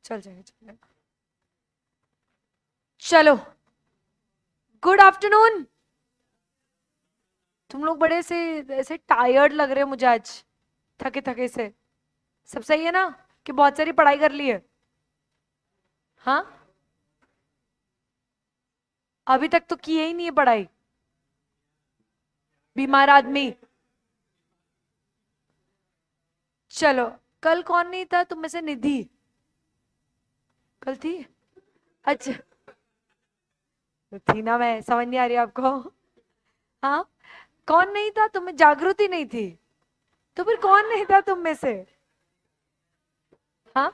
चल जाएगा। चलो, गुड आफ्टरनून। तुम लोग बड़े से ऐसे टायर्ड लग रहे हो मुझे आज, थके थके से। सब सही है ना? कि बहुत सारी पढ़ाई कर ली है? हाँ, अभी तक तो किए ही नहीं है पढ़ाई। बीमार आदमी। चलो, कल कौन नहीं था तुम में से? निधि कल थी? अच्छा, तो थी ना, मैं समझ नहीं आ रही आपको? हाँ, कौन नहीं था तुम में? जागृति नहीं थी? तो फिर कौन नहीं था तुम में से? हाँ,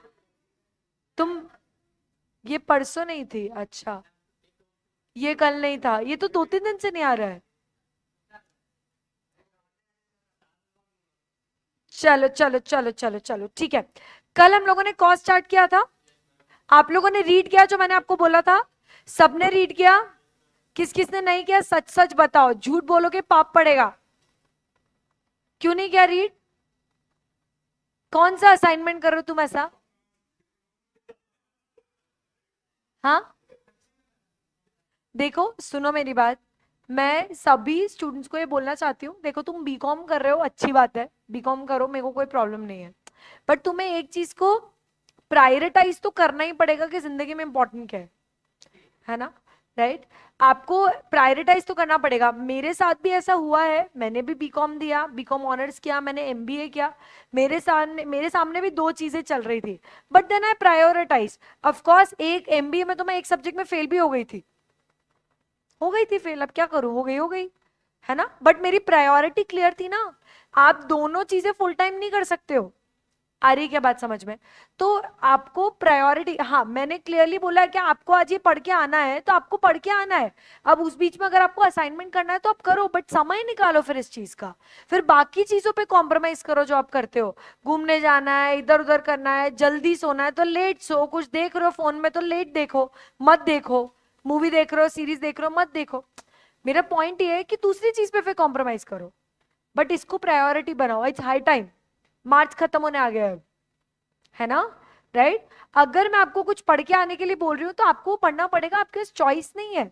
तुम, ये परसों नहीं थी? अच्छा, ये कल नहीं था, ये तो 2-3 दिन से नहीं आ रहा है। चलो चलो चलो चलो चलो, ठीक है। कल हम लोगों ने कॉस्ट स्टार्ट किया था। आप लोगों ने रीड किया जो मैंने आपको बोला था? सबने रीड किया? किस किस ने नहीं किया सच सच बताओ, झूठ बोलोगे पाप पड़ेगा। क्यों नहीं किया रीड? कौन सा असाइनमेंट करो तुम ऐसा? हाँ, देखो सुनो मेरी बात। मैं सभी स्टूडेंट्स को ये बोलना चाहती हूँ, देखो तुम बीकॉम कर रहे हो, अच्छी बात है, बीकॉम करो, मेरे को कोई प्रॉब्लम नहीं है। बट तुम्हें एक चीज को प्रायोरिटाइज तो करना ही पड़ेगा कि जिंदगी में इंपॉर्टेंट क्या है ना? राइट? आपको प्रायोरिटाइज तो करना पड़ेगा। मेरे साथ भी ऐसा हुआ है, मैंने भी बीकॉम दिया, बीकॉम ऑनर्स किया, मैंने एमबीए किया। मेरे सामने भी दो चीजें चल रही थी, but then I prioritize. Of course एक एमबीए में तो मैं एक सब्जेक्ट में फेल भी हो गई थी फेल, अब क्या करूं, हो गई है ना? बट मेरी प्रायोरिटी क्लियर थी ना। आप दोनों चीजें फुल टाइम नहीं कर सकते हो। आ रही है क्या बात समझ में? तो आपको प्रायोरिटी, हाँ मैंने क्लियरली बोला है कि आपको आज ये पढ़ के आना है तो आपको पढ़ के आना है। अब उस बीच में अगर आपको असाइनमेंट करना है तो आप करो, बट समय निकालो फिर इस चीज का। फिर बाकी चीजों पे कॉम्प्रोमाइज करो जो आप करते हो। घूमने जाना है, इधर उधर करना है, जल्दी सोना है तो लेट सो, कुछ देख रहे हो फोन में तो लेट देखो, मत देखो। मूवी देख रहे हो, सीरीज देख रहे हो, मत देखो। मेरा पॉइंट ये है कि दूसरी चीज पे फिर कॉम्प्रोमाइज करो, बट इसको प्रायोरिटी बनाओ। इट्स हाई टाइम, मार्च खत्म होने आ गया है ना? राइट? अगर मैं आपको कुछ पढ़ के आने के लिए बोल रही हूं तो आपको पढ़ना पड़ेगा, आपके पास चॉइस नहीं है।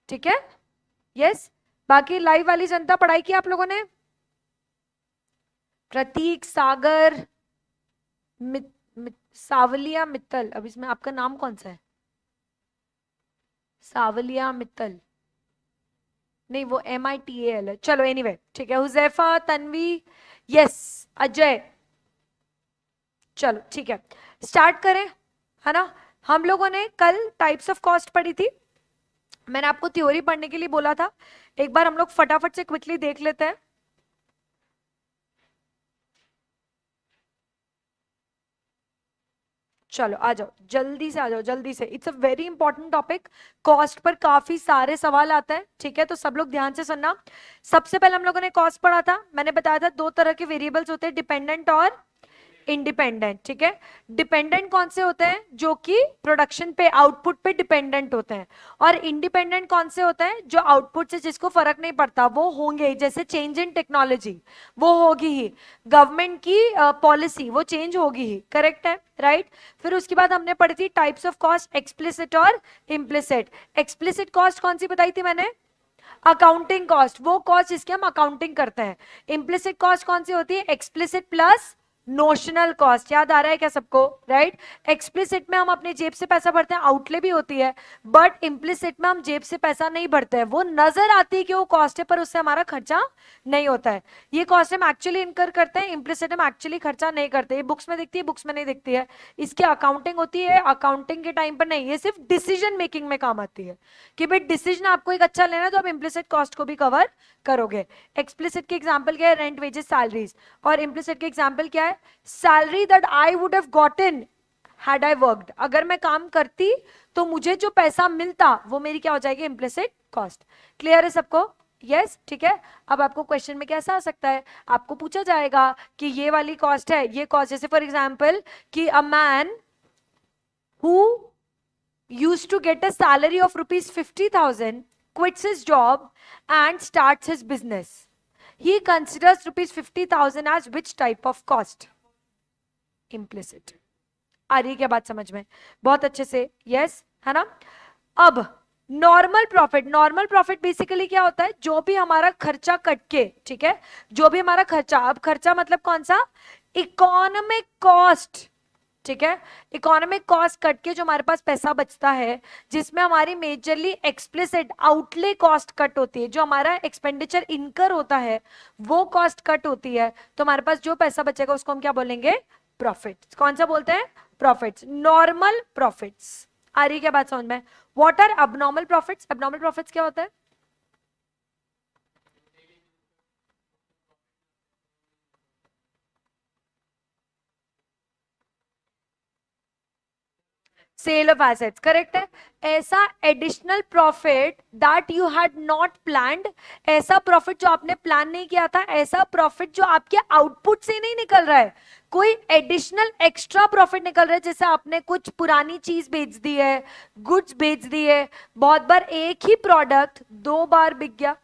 ठीक है? यस। बाकी लाइव वाली जनता पढ़ाई की आप लोगों ने? प्रतीक, सागर, सावलिया मित्तल, अब इसमें आपका नाम कौन सा है? सावलिया मित्तल? नहीं, वो MITAL है। चलो एनीवे, ठीक है। हुजैफा, तन्वी, यस, अजय। चलो ठीक है, स्टार्ट करें, है ना? हम लोगों ने कल टाइप्स ऑफ कॉस्ट पढ़ी थी। मैंने आपको थ्योरी पढ़ने के लिए बोला था, एक बार हम लोग फटाफट से क्विकली देख लेते हैं। चलो आ जाओ, जल्दी से आ जाओ, जल्दी से। It's a very important topic. Cost per काफी सारे सवाल आते हैं, ठीक है? तो सब लोग ध्यान से सुनना। सबसे पहले हम लोगों ने कॉस्ट पढ़ा था, मैंने बताया था दो तरह के वेरिएबल्स होते हैं, डिपेंडेंट और इंडिपेंडेंट। ठीक है? डिपेंडेंट कौन से होते हैं? जो कि प्रोडक्शन पे, आउटपुट पे डिपेंडेंट होते हैं। और इंडिपेंडेंट कौन से होते हैं? जो आउटपुट से जिसको फर्क नहीं पड़ता, वो होंगे, जैसे चेंज इन टेक्नोलॉजी वो होगी ही, गवर्नमेंट की पॉलिसी वो चेंज होगी ही। करेक्ट है? राइट? फिर उसके बाद हमने पढ़ी थी टाइप्स ऑफ कॉस्ट, एक्सप्लिसिट और इम्प्लिसिट। एक्सप्लिसिट कॉस्ट कौन सी बताई थी मैंने? अकाउंटिंग कॉस्ट, वो कॉस्ट जिसकी हम अकाउंटिंग करते हैं। इम्प्लिसिट कॉस्ट कौन सी होती है? Explicit plus notional cost. याद आ रहा है क्या सबको? राइट? एक्सप्लिसिट में हम अपनी जेब से पैसा भरते हैं, आउटले भी होती है। बट इम्प्लिसिट में हम जेब से पैसा नहीं भरते हैं, वो नजर आती है कि वो कॉस्ट है पर उससे हमारा खर्चा नहीं होता है। ये कॉस्ट हम एक्चुअली इनकर करते हैं, इम्प्लिसिट हम एक्चुअली खर्चा नहीं करते। ये बुक्स में दिखती है, बुक्स में नहीं दिखती है। इसकी अकाउंटिंग होती है, अकाउंटिंग के टाइम पर नहीं, ये सिर्फ डिसीजन मेकिंग में काम आती है कि भाई डिसीजन आपको एक अच्छा लेना है तो आप इम्प्लिसिट कॉस्ट को भी कवर करोगे। एक्सप्लिसिट के एग्जांपल क्या है? Rent, wages, salaries. और इम्प्लिसिट के एग्जांपल क्या है? Salary that I would have gotten had I worked. अगर मैं काम करती तो मुझे जो पैसा मिलता वो मेरी क्या हो जाएगी? Implicit cost. क्लियर है सबको? यस, ठीक है। अब आपको क्वेश्चन में कैसा आ सकता है? आपको पूछा जाएगा कि ये वाली कॉस्ट है, ये कॉस्ट, जैसे फॉर एग्जांपल कि a man who used to get a salary of rupees 50,000 quits his job and starts his business. He considers rupees 50,000 as which type of cost? Implicit. आ रही है क्या बात समझ में? बहुत अच्छे से, यस, है ना। अब नॉर्मल प्रॉफिट बेसिकली क्या होता है, जो भी हमारा खर्चा कट के, ठीक है, जो भी हमारा खर्चा, अब खर्चा मतलब कौन सा, इकोनॉमिक कॉस्ट, ठीक है, इकोनॉमिक कॉस्ट कट के जो हमारे पास पैसा बचता है, जिसमें हमारी majorly explicit outlay cost cut होती है, जो हमारा एक्सपेंडिचर इनकर होता है वो कॉस्ट कट होती है, तो हमारे पास जो पैसा बचेगा उसको हम क्या बोलेंगे, प्रॉफिट। कौन सा बोलते हैं, प्रॉफिट्स, नॉर्मल प्रॉफिट्स। आ रही है क्या बात समझ में? What are abnormal profits? Abnormal profits क्या होता है? सेल ऑफ एसेट्स, करेक्ट है। ऐसा additional profit that you had not planned, ऐसा प्रॉफिट जो आपने प्लान नहीं किया था, ऐसा प्रॉफिट जो आपके आउटपुट से नहीं निकल रहा है, कोई एडिशनल एक्स्ट्रा प्रॉफिट निकल रहा है, जैसे आपने कुछ पुरानी चीज बेच दी है, गुड्स बेच दी है, बहुत बार एक ही प्रोडक्ट 2 बार बिक गया।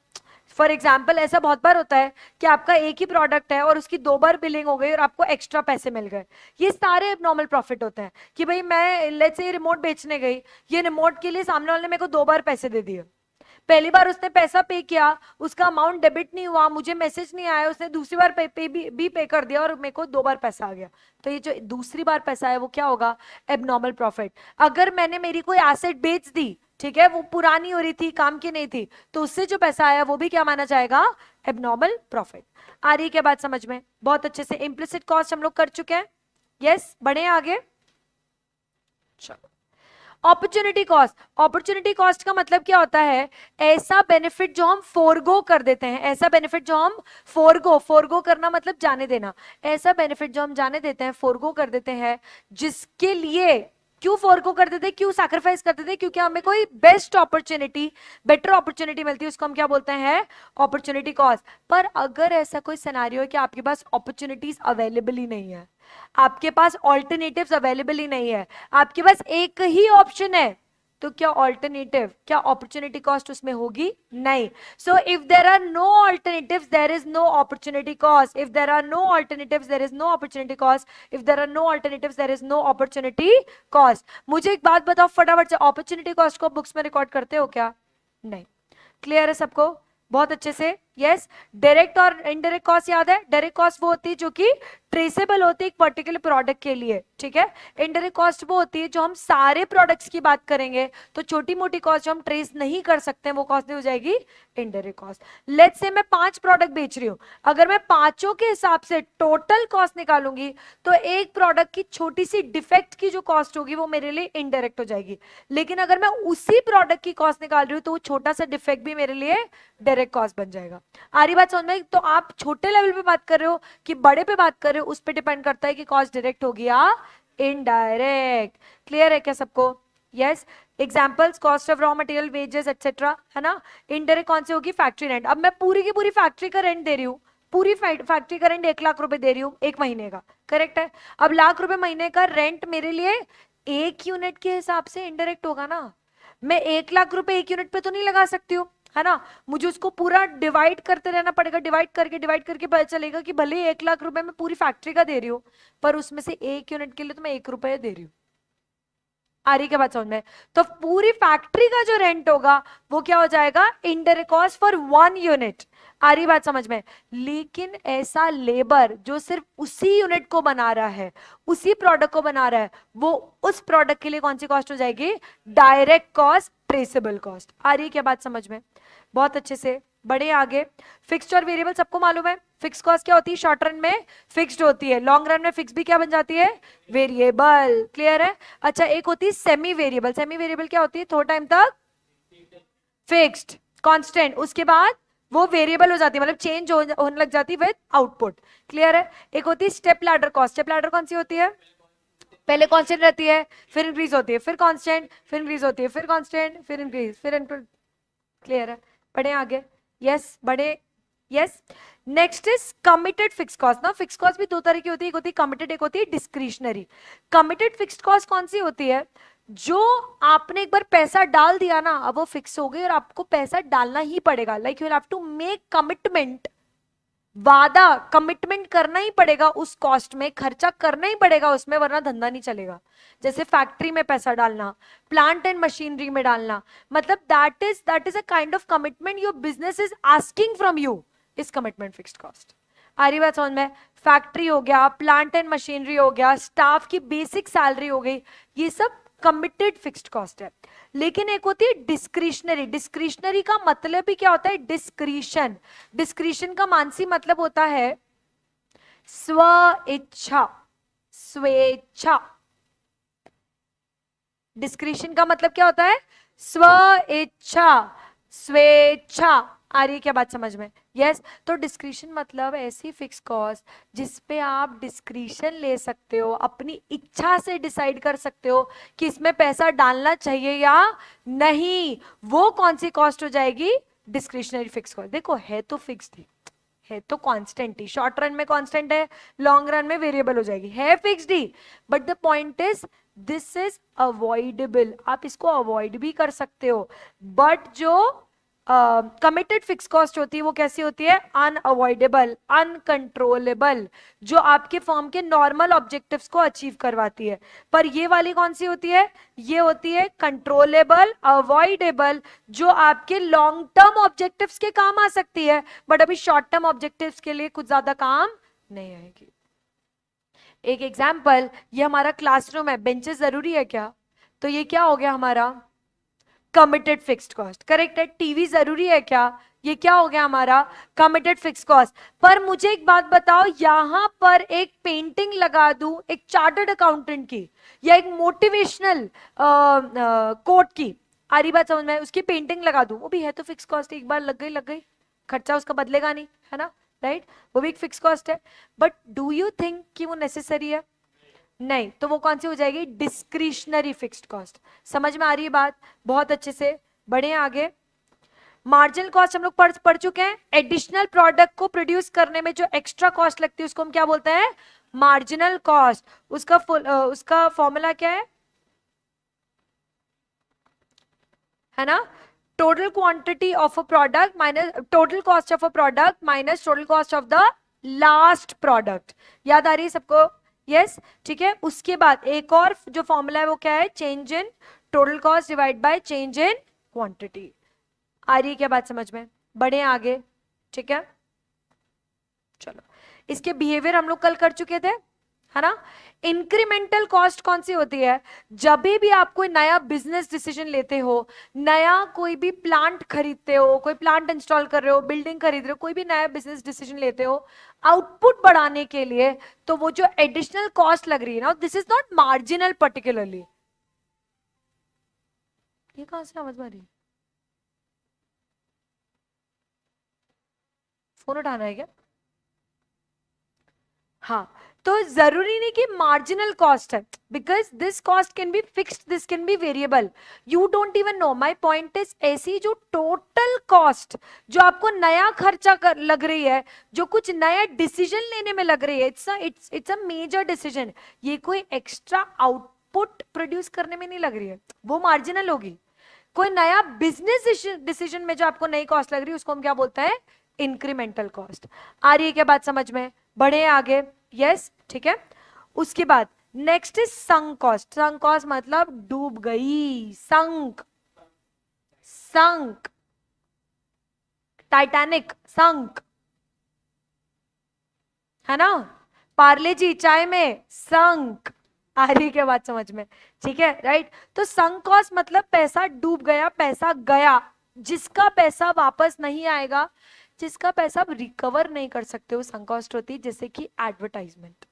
फॉर एग्जाम्पल ऐसा बहुत बार होता है कि आपका एक ही प्रोडक्ट है और उसकी 2 बार बिलिंग हो गई और आपको एक्स्ट्रा पैसे मिल गए, ये सारे एबनॉर्मल प्रॉफिट होते हैं। कि भाई मैं लेट्स से रिमोट बेचने गई, ये रिमोट के लिए सामने वाले ने मेरे को 2 बार पैसे दे दिए, पहली बार उसने पैसा पे किया, उसका अमाउंट डेबिट नहीं हुआ, मुझे मैसेज नहीं आया, उसने दूसरी बार पे भी पे कर दिया और मेरे को 2 बार पैसा आ गया, तो ये जो दूसरी बार पैसा है वो क्या होगा, एबनॉर्मल प्रॉफिट। अगर मैंने मेरी कोई एसेट बेच दी, ठीक है, वो पुरानी हो रही थी, काम की नहीं थी, तो उससे जो पैसा आया वो भी क्या माना जाएगा, एबनॉर्मल प्रॉफिट। आ रही है क्या बात समझ में? बहुत अच्छे से। इम्प्लिसिट कॉस्ट हम लोग कर चुके हैं, यस, बढ़े आगे। चलो, अपॉर्चुनिटी कॉस्ट। अपॉर्चुनिटी कॉस्ट का मतलब क्या होता है, ऐसा बेनिफिट जो हम फोरगो कर देते हैं, ऐसा बेनिफिट जो हम फोरगो करना मतलब जाने देना, ऐसा बेनिफिट जो हम जाने देते हैं, फोरगो कर देते हैं, जिसके लिए, क्यों फोरगो कर देते हैं, क्यों सैक्रिफाइस कर देते हैं, क्योंकि हमें कोई बेस्ट अपॉर्चुनिटी, बेटर अपॉर्चुनिटी मिलती है, उसको हम क्या बोलते हैं, अपॉर्चुनिटी कॉस्ट। पर अगर ऐसा कोई सिनेरियो है कि आपके पास अपॉर्चुनिटीज अवेलेबल ही नहीं है, आपके पास ऑल्टरनेटिव्स अवेलेबल ही नहीं है, आपके पास एक ही ऑप्शन है, तो क्या ऑल्टरनेटिव, क्या अपॉर्चुनिटी कॉस्ट उसमें होगी, नहीं। So if there are no alternatives there is no opportunity cost, if there are no alternatives there is no opportunity cost, if there are no alternatives there is no opportunity cost. मुझे एक बात बताओ फटाफट से, opportunity cost को books में record करते हो क्या? नहीं। क्लियर है सबको? बहुत अच्छे से, यस। डायरेक्ट और इनडायरेक्ट कॉस्ट याद है, डायरेक्ट कॉस्ट वो होती है जो कि ट्रेसेबल होती है एक पर्टिकुलर प्रोडक्ट के लिए, ठीक है। इनडायरेक्ट कॉस्ट वो होती है जो हम सारे प्रोडक्ट्स की बात करेंगे, तो छोटी मोटी कॉस्ट जो हम ट्रेस नहीं कर सकते वो कॉस्ट हो जाएगी इनडायरेक्ट कॉस्ट। लेट्स से मैं 5 प्रोडक्ट बेच रही हूं, अगर मैं पांचों के हिसाब से टोटल कॉस्ट निकालूंगी, तो एक प्रोडक्ट की छोटी सी डिफेक्ट की जो कॉस्ट होगी वो मेरे लिए इनडायरेक्ट हो जाएगी, लेकिन अगर मैं उसी प्रोडक्ट की कॉस्ट निकाल रही हूं तो वो छोटा सा डिफेक्ट भी मेरे लिए डायरेक्ट कॉस्ट बन जाएगा। आ रही बात समझ में? तो आप छोटे लेवल पे बात कर रहे हो कि बड़े पे बात कर रहे हो, उस पे डिपेंड करता है कि कॉस्ट डायरेक्ट होगी या इनडायरेक्ट। क्लियर है क्या सबको? Yes. Examples, cost of raw material, wages etcetera, है ना। इनडायरेक्ट कौन सी होगी, फैक्ट्री रेंट। अब मैं पूरी की पूरी फैक्ट्री का रेंट दे रही हूँ, पूरी फैक्ट्री का रेंट 1 लाख रुपए दे रही हूँ 1 महीने का, करेक्ट है। अब 1 लाख रुपए महीने का रेंट मेरे लिए एक यूनिट के हिसाब से इनडायरेक्ट होगा ना, मैं 1 लाख रुपए एक यूनिट पे तो नहीं लगा सकती हूँ, है ना। मुझे उसको पूरा डिवाइड करते रहना पड़ेगा, डिवाइड करके पता चलेगा कि भले ही 1 लाख रुपए मैं पूरी फैक्ट्री का दे रही हूँ, पर उसमें से एक यूनिट के लिए तो मैं 1 रुपए दे रही हूँ। आ रही क्या बात समझ में? तो पूरी फैक्ट्री का जो रेंट होगा वो क्या हो जाएगा, इनडायरेक्ट कॉस्ट फॉर 1 यूनिट। आ रही बात समझ में? लेकिन ऐसा लेबर जो सिर्फ उसी यूनिट को बना रहा है, उसी प्रोडक्ट को बना रहा है, वो उस प्रोडक्ट के लिए कौन सी कॉस्ट हो जाएगी, डायरेक्ट कॉस्ट, ट्रेसेबल कॉस्ट। आ रही है क्या बात समझ में? बहुत अच्छे से, बढ़े आगे। फिक्स्ड और वेरिएबल सबको मालूम है, फिक्स कॉस्ट क्या होती है, शॉर्ट रन में फिक्स्ड होती है, लॉन्ग रन में फिक्स भी क्या बन जाती है, वेरिएबल। क्लियर है? अच्छा, एक होती है सेमी वेरिएबल। सेमी वेरिएबल क्या होती है, थोड़ा टाइम तक फिक्स्ड कांस्टेंट, उसके बाद वो वेरिएबल हो जाती है, मतलब चेंज होने लग जाती है विद आउटपुट। क्लियर है? एक होती है step ladder cost. Step ladder कौन सी होती है, पहले कांस्टेंट रहती है, फिर इंक्रीज होती है, फिर कांस्टेंट, फिर इंक्रीज होती है, फिर कांस्टेंट, फिर इंक्रीज, फिर। क्लियर है? बढ़े आगे, यस, बढ़े, yes. Next is committed fix cost ना। फिक्स कॉस्ट भी 2 तरह की होती है, एक होती है कमिटेड, एक होती है डिस्क्रिशनरी। कमिटेड फिक्स्ड कॉस्ट कौन सी होती है, जो आपने एक बार पैसा डाल दिया ना, अब वो फिक्स हो गई और आपको पैसा डालना ही पड़ेगा, like you have to make commitment वादा, कमिटमेंट करना ही पड़ेगा उस कॉस्ट में, खर्चा करना ही पड़ेगा उसमें, वरना धंधा नहीं चलेगा। जैसे फैक्ट्री में पैसा डालना, प्लांट एंड मशीनरी में डालना, मतलब that is a kind of commitment your business is asking from you, इस कमिटमेंट फिक्स्ड कॉस्ट। आ रही बात समझ में? फैक्ट्री हो गया, प्लांट एंड मशीनरी हो गया, स्टाफ की बेसिक सैलरी हो गई, ये सब कमिटेड फिक्स्ड कॉस्ट है। लेकिन एक होती है डिस्क्रिशनरी। डिस्क्रिशनरी का मतलब ही क्या होता है? डिस्क्रिशन। डिस्क्रिशन का मानसी मतलब होता है स्व इच्छा, स्वेच्छा। डिस्क्रिशन का मतलब क्या होता है? स्व इच्छा, स्वेच्छा। आ रही है क्या बात समझ में? यस तो डिस्क्रिशन मतलब ऐसी फिक्स कॉस्ट जिसपे आप डिस्क्रिशन ले सकते हो, अपनी इच्छा से डिसाइड कर सकते हो कि इसमें पैसा डालना चाहिए या नहीं। वो कौन सी कॉस्ट हो जाएगी? Discretionary fix cost. देखो है तो फिक्स्ड ही, है तो कांस्टेंट ही, शॉर्ट रन में कांस्टेंट है, लॉन्ग रन में वेरिएबल हो जाएगी, है fixed he. But the point is this is avoidable, आप इसको अवॉइड भी कर सकते हो। बट जो कमिटेड फिक्स कॉस्ट होती है वो कैसी होती है? अनअवॉइडेबल, अनकंट्रोलेबल, जो आपके फर्म के नॉर्मल ऑब्जेक्टिव्स को अचीव करवाती है। पर ये वाली कौन सी होती है? ये होती है कंट्रोलेबल, अवॉइडेबल, जो आपके लॉन्ग टर्म ऑब्जेक्टिव्स के काम आ सकती है, बट अभी शॉर्ट टर्म ऑब्जेक्टिव्स के लिए कुछ ज्यादा काम नहीं आएगी। एक एग्जाम्पल, ये हमारा क्लासरूम है, बेंचेस जरूरी है क्या? तो ये क्या हो गया हमारा? Committed fixed cost. करेक्ट है। टीवी जरूरी है क्या? ये क्या हो गया हमारा? Committed fixed cost. पर मुझे एक बात बताओ, यहां पर एक पेंटिंग लगा दूं एक चार्टर्ड अकाउंटेंट की, या एक मोटिवेशनल कोट की, आ रही बात समझ में? उसकी पेंटिंग लगा दूं, वो भी है तो फिक्स कॉस्ट, एक बार लग गई, खर्चा उसका बदलेगा नहीं, है ना? राइट, वो भी एक फिक्स कॉस्ट है। बट डू यू थिंक कि वो नेसेसरी है? नहीं, तो वो कौन सी हो जाएगी? Discretionary fixed cost. समझ में आ रही है बात? बहुत अच्छे से। बढ़े आगे। मार्जिनल कॉस्ट हम लोग पढ़ चुके हैं। एडिशनल प्रोडक्ट को प्रोड्यूस करने में जो एक्स्ट्रा कॉस्ट लगती है उसको हम क्या बोलते हैं? Marginal cost. उसका फॉर्मूला क्या है ना? Total quantity of a product minus total cost of a product minus total cost of the last product. याद आ रही है सबको? यस ठीक है। उसके बाद एक और जो फॉर्मूला है वो क्या है? Change in total cost divide by change in quantity. आ रही है क्या बात समझ में? बढ़े आगे। ठीक है, चलो। इसके बिहेवियर हम लोग कल कर चुके थे, है ना? इंक्रीमेंटल कॉस्ट कौन सी होती है? जब भी आप कोई नया बिजनेस डिसीजन लेते हो, नया कोई भी प्लांट खरीदते हो, कोई प्लांट इंस्टॉल कर रहे हो, बिल्डिंग खरीद रहे हो, कोई भी नया बिजनेस डिसीजन लेते हो आउटपुट बढ़ाने के लिए, तो वो जो एडिशनल कॉस्ट लग रही है ना, this is not marginal particularly. ये कहां से समझ में आ रही है? फोन उठाना है क्या? हाँ, तो जरूरी नहीं कि मार्जिनल कॉस्ट है, because this cost can be fixed, this can be variable, you don't even know. My point is ऐसी जो टोटल कॉस्ट जो आपको नया खर्चा लग रही है, जो कुछ नया डिसीजन लेने में लग रही है, इट्स अ मेजर डिसीजन, ये कोई एक्स्ट्रा आउटपुट प्रोड्यूस करने में नहीं लग रही है, वो मार्जिनल होगी। कोई नया बिजनेस डिसीजन में जो आपको नई कॉस्ट लग रही है उसको हम क्या बोलते हैं? Incremental cost. आ रही है क्या बात समझ में? बढ़े आगे। यस ठीक है। उसके बाद next is sunk cost. Sunk cost मतलब डूब गई, संक, संक, टाइटैनिक, संक, है ना? पार्ले जी चाय में संक। आ रही क्या बात समझ में? ठीक है, राइट। तो संक कॉस्ट मतलब पैसा डूब गया, पैसा गया, जिसका पैसा वापस नहीं आएगा, जिसका पैसा आप रिकवर नहीं कर सकते, वो संक कॉस्ट होती है। जैसे कि एडवर्टाइजमेंट,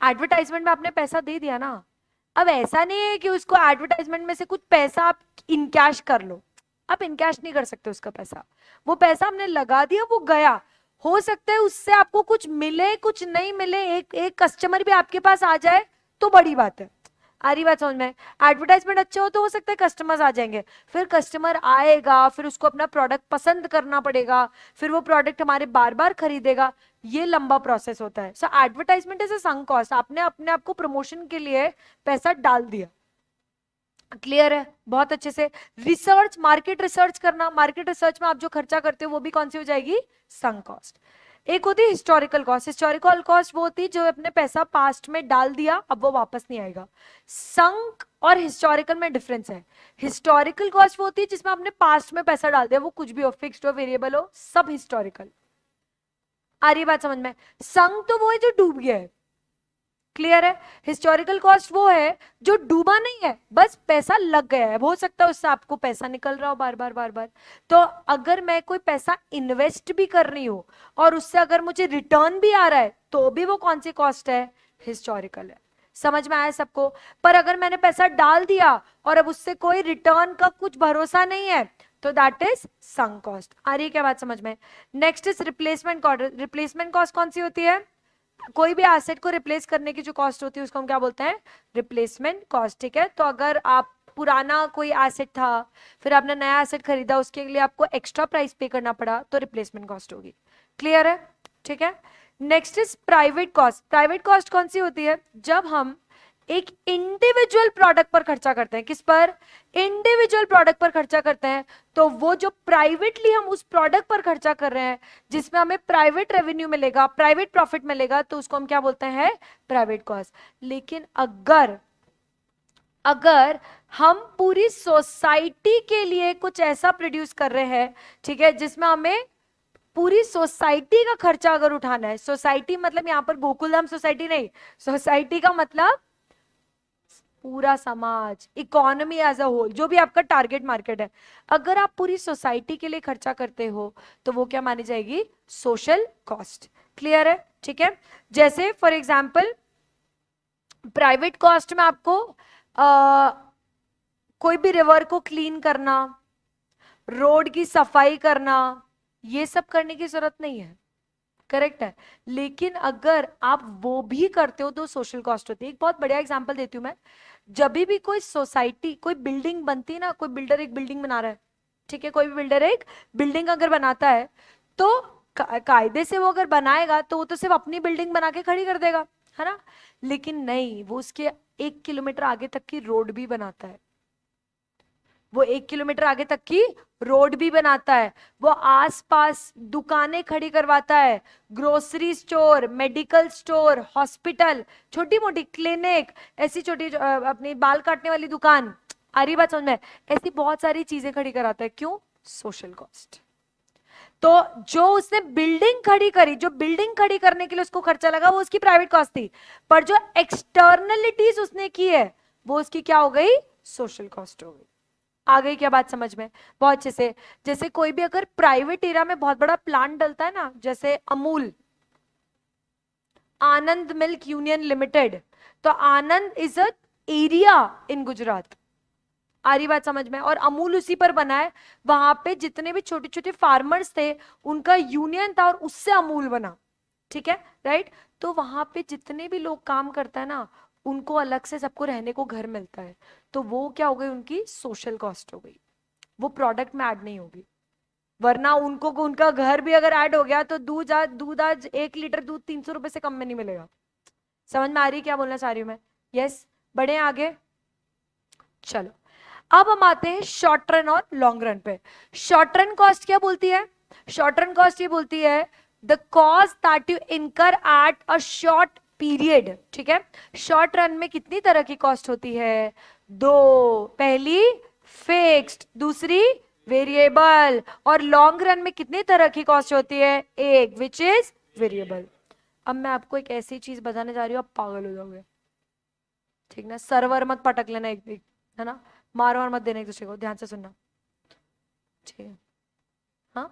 एडवर्टाइजमेंट में आपने पैसा दे दिया ना, अब ऐसा नहीं है कि उसको एडवर्टाइजमेंट में से कुछ पैसा आप इनकैश कर लो, आप इनकैश नहीं कर सकते उसका पैसा, वो पैसा हमने लगा दिया, वो गया। हो सकता है उससे आपको कुछ मिले कुछ नहीं मिले, एक एक कस्टमर भी आपके पास आ जाए तो बड़ी बात है। आ रही बात समझ में? एडवर्टाइजमेंट अच्छा हो सकता है कस्टमर्स आ जाएंगे, फिर कस्टमर आएगा, फिर उसको अपना प्रोडक्ट पसंद करना पड़ेगा, फिर वो प्रोडक्ट हमारे बार बार खरीदेगा, ये लंबा प्रोसेस होता है। So advertisement is a sunk cost, आपने अपने आप को प्रमोशन के लिए पैसा डाल दिया। क्लियर है? बहुत अच्छे से। रिसर्च, मार्केट रिसर्च करना, मार्केट रिसर्च में आप जो खर्चा करते हो वो भी कौन सी हो जाएगी? Sunk cost. एक होती है हिस्टोरिकल कॉस्ट। हिस्टोरिकल कॉस्ट वो होती है जो अपने पैसा पास्ट में डाल दिया, अब वो वापस नहीं आएगा। संक और हिस्टोरिकल में डिफरेंस है। हिस्टोरिकल कॉस्ट वो होती है जिसमें आपने पास्ट में पैसा डाल दिया, वो कुछ भी हो, फिक्स्ड हो, वेरिएबल हो, सब हिस्टोरिकल। आ रही बात समझ में? संक तो वो है जो डूब गया है, क्लियर है? हिस्टोरिकल कॉस्ट वो है जो डूबा नहीं है, बस पैसा लग गया है, हो सकता है उससे आपको पैसा निकल रहा हो बार बार बार बार। तो अगर मैं कोई पैसा इन्वेस्ट भी कर रही हूं और उससे अगर मुझे रिटर्न भी आ रहा है, तो भी वो कौन सी कॉस्ट है? हिस्टोरिकल है। समझ में आया सबको? पर अगर मैंने पैसा डाल दिया और अब उससे कोई रिटर्न का कुछ भरोसा नहीं है, तो दैट इज संक कॉस्ट। आ रही है क्या बात समझ में? Next is replacement cost. Replacement cost कौन सी होती है? कोई भी एसेट को रिप्लेस करने की जो कॉस्ट होती है उसको हम क्या बोलते हैं? Replacement cost. ठीक है, तो अगर आप पुराना कोई एसेट था, फिर आपने नया एसेट खरीदा, उसके लिए आपको एक्स्ट्रा प्राइस पे करना पड़ा, तो रिप्लेसमेंट कॉस्ट होगी। क्लियर है? ठीक है। Next is private cost. Private cost कौन सी होती है? जब हम एक इंडिविजुअल प्रोडक्ट पर खर्चा करते हैं। किस पर? इंडिविजुअल प्रोडक्ट पर खर्चा करते हैं। तो वो जो प्राइवेटली हम उस प्रोडक्ट पर खर्चा कर रहे हैं, जिसमें हमें प्राइवेट रेवेन्यू मिलेगा, प्राइवेट प्रॉफिट मिलेगा, तो उसको हम क्या बोलते हैं? Private cost. लेकिन अगर अगर हम पूरी सोसाइटी के लिए कुछ ऐसा प्रोड्यूस कर रहे हैं, ठीक है, जिसमें हमें पूरी सोसाइटी का खर्चा अगर उठाना है, सोसाइटी मतलब यहां पर गोकुलधाम सोसाइटी नहीं, सोसाइटी का मतलब पूरा समाज, इकोनॉमी एज अ होल, जो भी आपका टारगेट मार्केट है, अगर आप पूरी सोसाइटी के लिए खर्चा करते हो, तो वो क्या मानी जाएगी? Social cost. क्लियर है? ठीक है। जैसे फॉर एग्जाम्पल प्राइवेट कॉस्ट में आपको कोई भी रिवर को क्लीन करना, रोड की सफाई करना, ये सब करने की जरूरत नहीं है, करेक्ट है। लेकिन अगर आप वो भी करते हो तो सोशल कॉस्ट होती है। एक बहुत बढ़िया एग्जांपल देती हूं मैं। जब भी कोई सोसाइटी, कोई बिल्डिंग बनती है ना, कोई बिल्डर एक बिल्डिंग बना रहा है, ठीक है, कोई भी बिल्डर एक बिल्डिंग अगर बनाता है, तो कायदे से वो अगर बनाएगा तो वो तो सिर्फ अपनी बिल्डिंग बना के खड़ी कर देगा, है ना? लेकिन नहीं, वो उसके 1 किलोमीटर आगे तक की रोड भी बनाता है। वो 1 किलोमीटर आगे तक की रोड भी बनाता है। वो आसपास दुकानें खड़ी करवाता है, grocery store, medical store, hospital, छोटी मोटी क्लिनिक, ऐसी छोटी अपनी बाल काटने वाली दुकान, आ रही बात समझ में? ऐसी बहुत सारी चीजें खड़ी कराता है। क्यों? Social cost. तो जो उसने बिल्डिंग खड़ी करी, जो बिल्डिंग खड़ी करने के लिए उसको खर्चा लगा, वो उसकी प्राइवेट कॉस्ट थी। पर जो एक्सटर्नलिटीज उसने की है, वो उसकी क्या हो गई? सोशल कॉस्ट हो गई। आ गई क्या बात समझ में? बहुत अच्छे से। जैसे कोई भी अगर प्राइवेट एरिया में बहुत बड़ा प्लांट डलता है ना, जैसे Amul, Anand milk union limited, तो Anand is a area in Gujarat. आ रही बात समझ में? और अमूल उसी पर बना है। वहां पे जितने भी छोटे छोटे फार्मर्स थे, उनका यूनियन था और उससे अमूल बना। ठीक है, राइट? तो वहां पे जितने भी लोग काम करता है ना, उनको अलग से सबको रहने को घर मिलता है। तो वो क्या हो गई? उनकी सोशल कॉस्ट हो गई। वो प्रोडक्ट में ऐड नहीं होगी। वरना उनको, उनका घर भी अगर ऐड हो गया, तो दूध आज 1 लीटर दूध 300 रुपए से कम में नहीं मिलेगा। समझ में आ रही है क्या बोलना चाह रही हूँ मैं? यस। बढ़े आगे। चलो, अब हम आते हैं शॉर्ट रन और लॉन्ग रन पे। शॉर्ट रन कॉस्ट क्या बोलती है? शॉर्ट रन कॉस्ट ये बोलती है द कॉस्ट दैट यू इनकर एट अ शॉर्ट पीरियड। ठीक है, शॉर्ट रन में कितनी तरह की कॉस्ट होती है? दो। पहली फिक्स्ड, दूसरी वेरिएबल। और लॉन्ग रन में कितनी तरह की कॉस्ट होती है? एक, विच इज वेरिएबल। अब मैं आपको एक ऐसी चीज बताने जा रही हूँ, आप पागल हो जाओगे। ठीक ना? सर्वर मत पटक लेना एक, है ना? मार वार मत देना एक दूसरे को, ध्यान से सुनना। ठीक है? हाँ,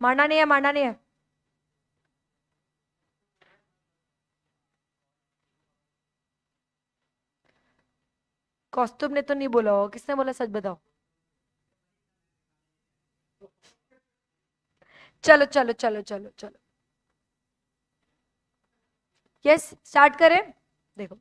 मारना नहीं है, मारना नहीं है। कौस्तुभ ने तो नहीं बोला हो, किसने बोला? सच बताओ। चलो चलो चलो चलो चलो, यस, स्टार्ट करें। देखो,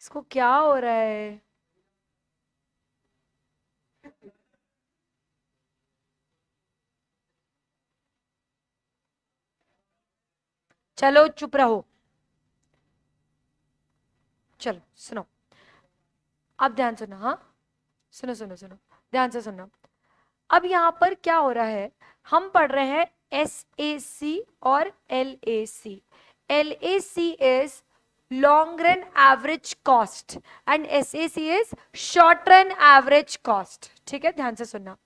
इसको क्या हो रहा है? चलो चुप रहो, चलो सुनो, अब ध्यान सुनो, हाँ सुनो सुनो सुनो, ध्यान से सुनो। अब यहाँ पर क्या हो रहा है, हम पढ़ रहे हैं SAC और LAC। LAC is long run average cost and SAC is short run average cost. ठीक है, ध्यान से सुनना।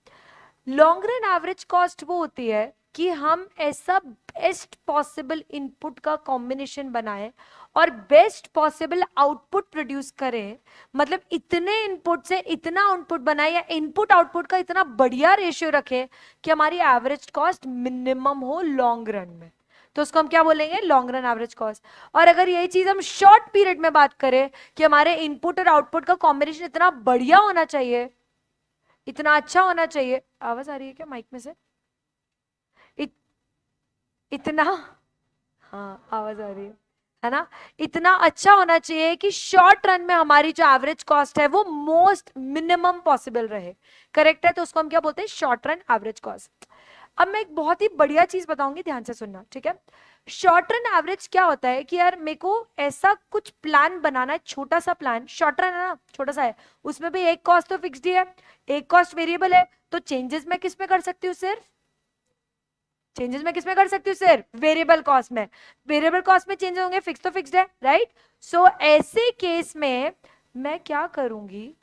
लॉन्ग रन एवरेज कॉस्ट वो होती है कि हम ऐसा बेस्ट पॉसिबल इनपुट का कॉम्बिनेशन बनाएं और बेस्ट पॉसिबल आउटपुट प्रोड्यूस करें। मतलब इतने इनपुट से इतना आउटपुट बनाए या इनपुट आउटपुट का इतना बढ़िया रेशियो रखें कि हमारी एवरेज कॉस्ट मिनिमम हो लॉन्ग रन में, तो उसको हम क्या बोलेंगे, लॉन्ग रन एवरेज कॉस्ट। और अगर यही चीज हम शॉर्ट पीरियड में बात करें कि हमारे इनपुट और आउटपुट का कॉम्बिनेशन इतना बढ़िया होना चाहिए, इतना अच्छा होना चाहिए, आवाज आ रही है क्या माइक में से? इतना, हाँ आवाज आ रही है ना, इतना अच्छा होना चाहिए कि शॉर्ट रन में हमारी जो एवरेज कॉस्ट है वो मोस्ट मिनिमम पॉसिबल रहे। करेक्ट है, तो उसको हम क्या बोलते हैं, शॉर्ट रन एवरेज कॉस्ट। अब मैं एक बहुत ही बढ़िया चीज बताऊंगी, ध्यान से सुनना, ठीक है। शॉर्ट रन एवरेज क्या होता है कि यार मेरे को ऐसा कुछ प्लान बनाना है, छोटा सा प्लान, शॉर्ट रन है ना, छोटा सा है, उसमें भी एक कॉस्ट तो फिक्स्ड ही है, एक कॉस्ट वेरिएबल है, तो चेंजेस मैं किस में कर सकती हूँ, सिर्फ चेंजेस मैं किस में कर सकती हूँ, सिर्फ वेरिएबल कॉस्ट में। वेरिएबल कॉस्ट में चेंज होंगे, फिक्स तो फिक्स्ड है, राइट। सो ऐसे केस में मैं क्या करूंगी,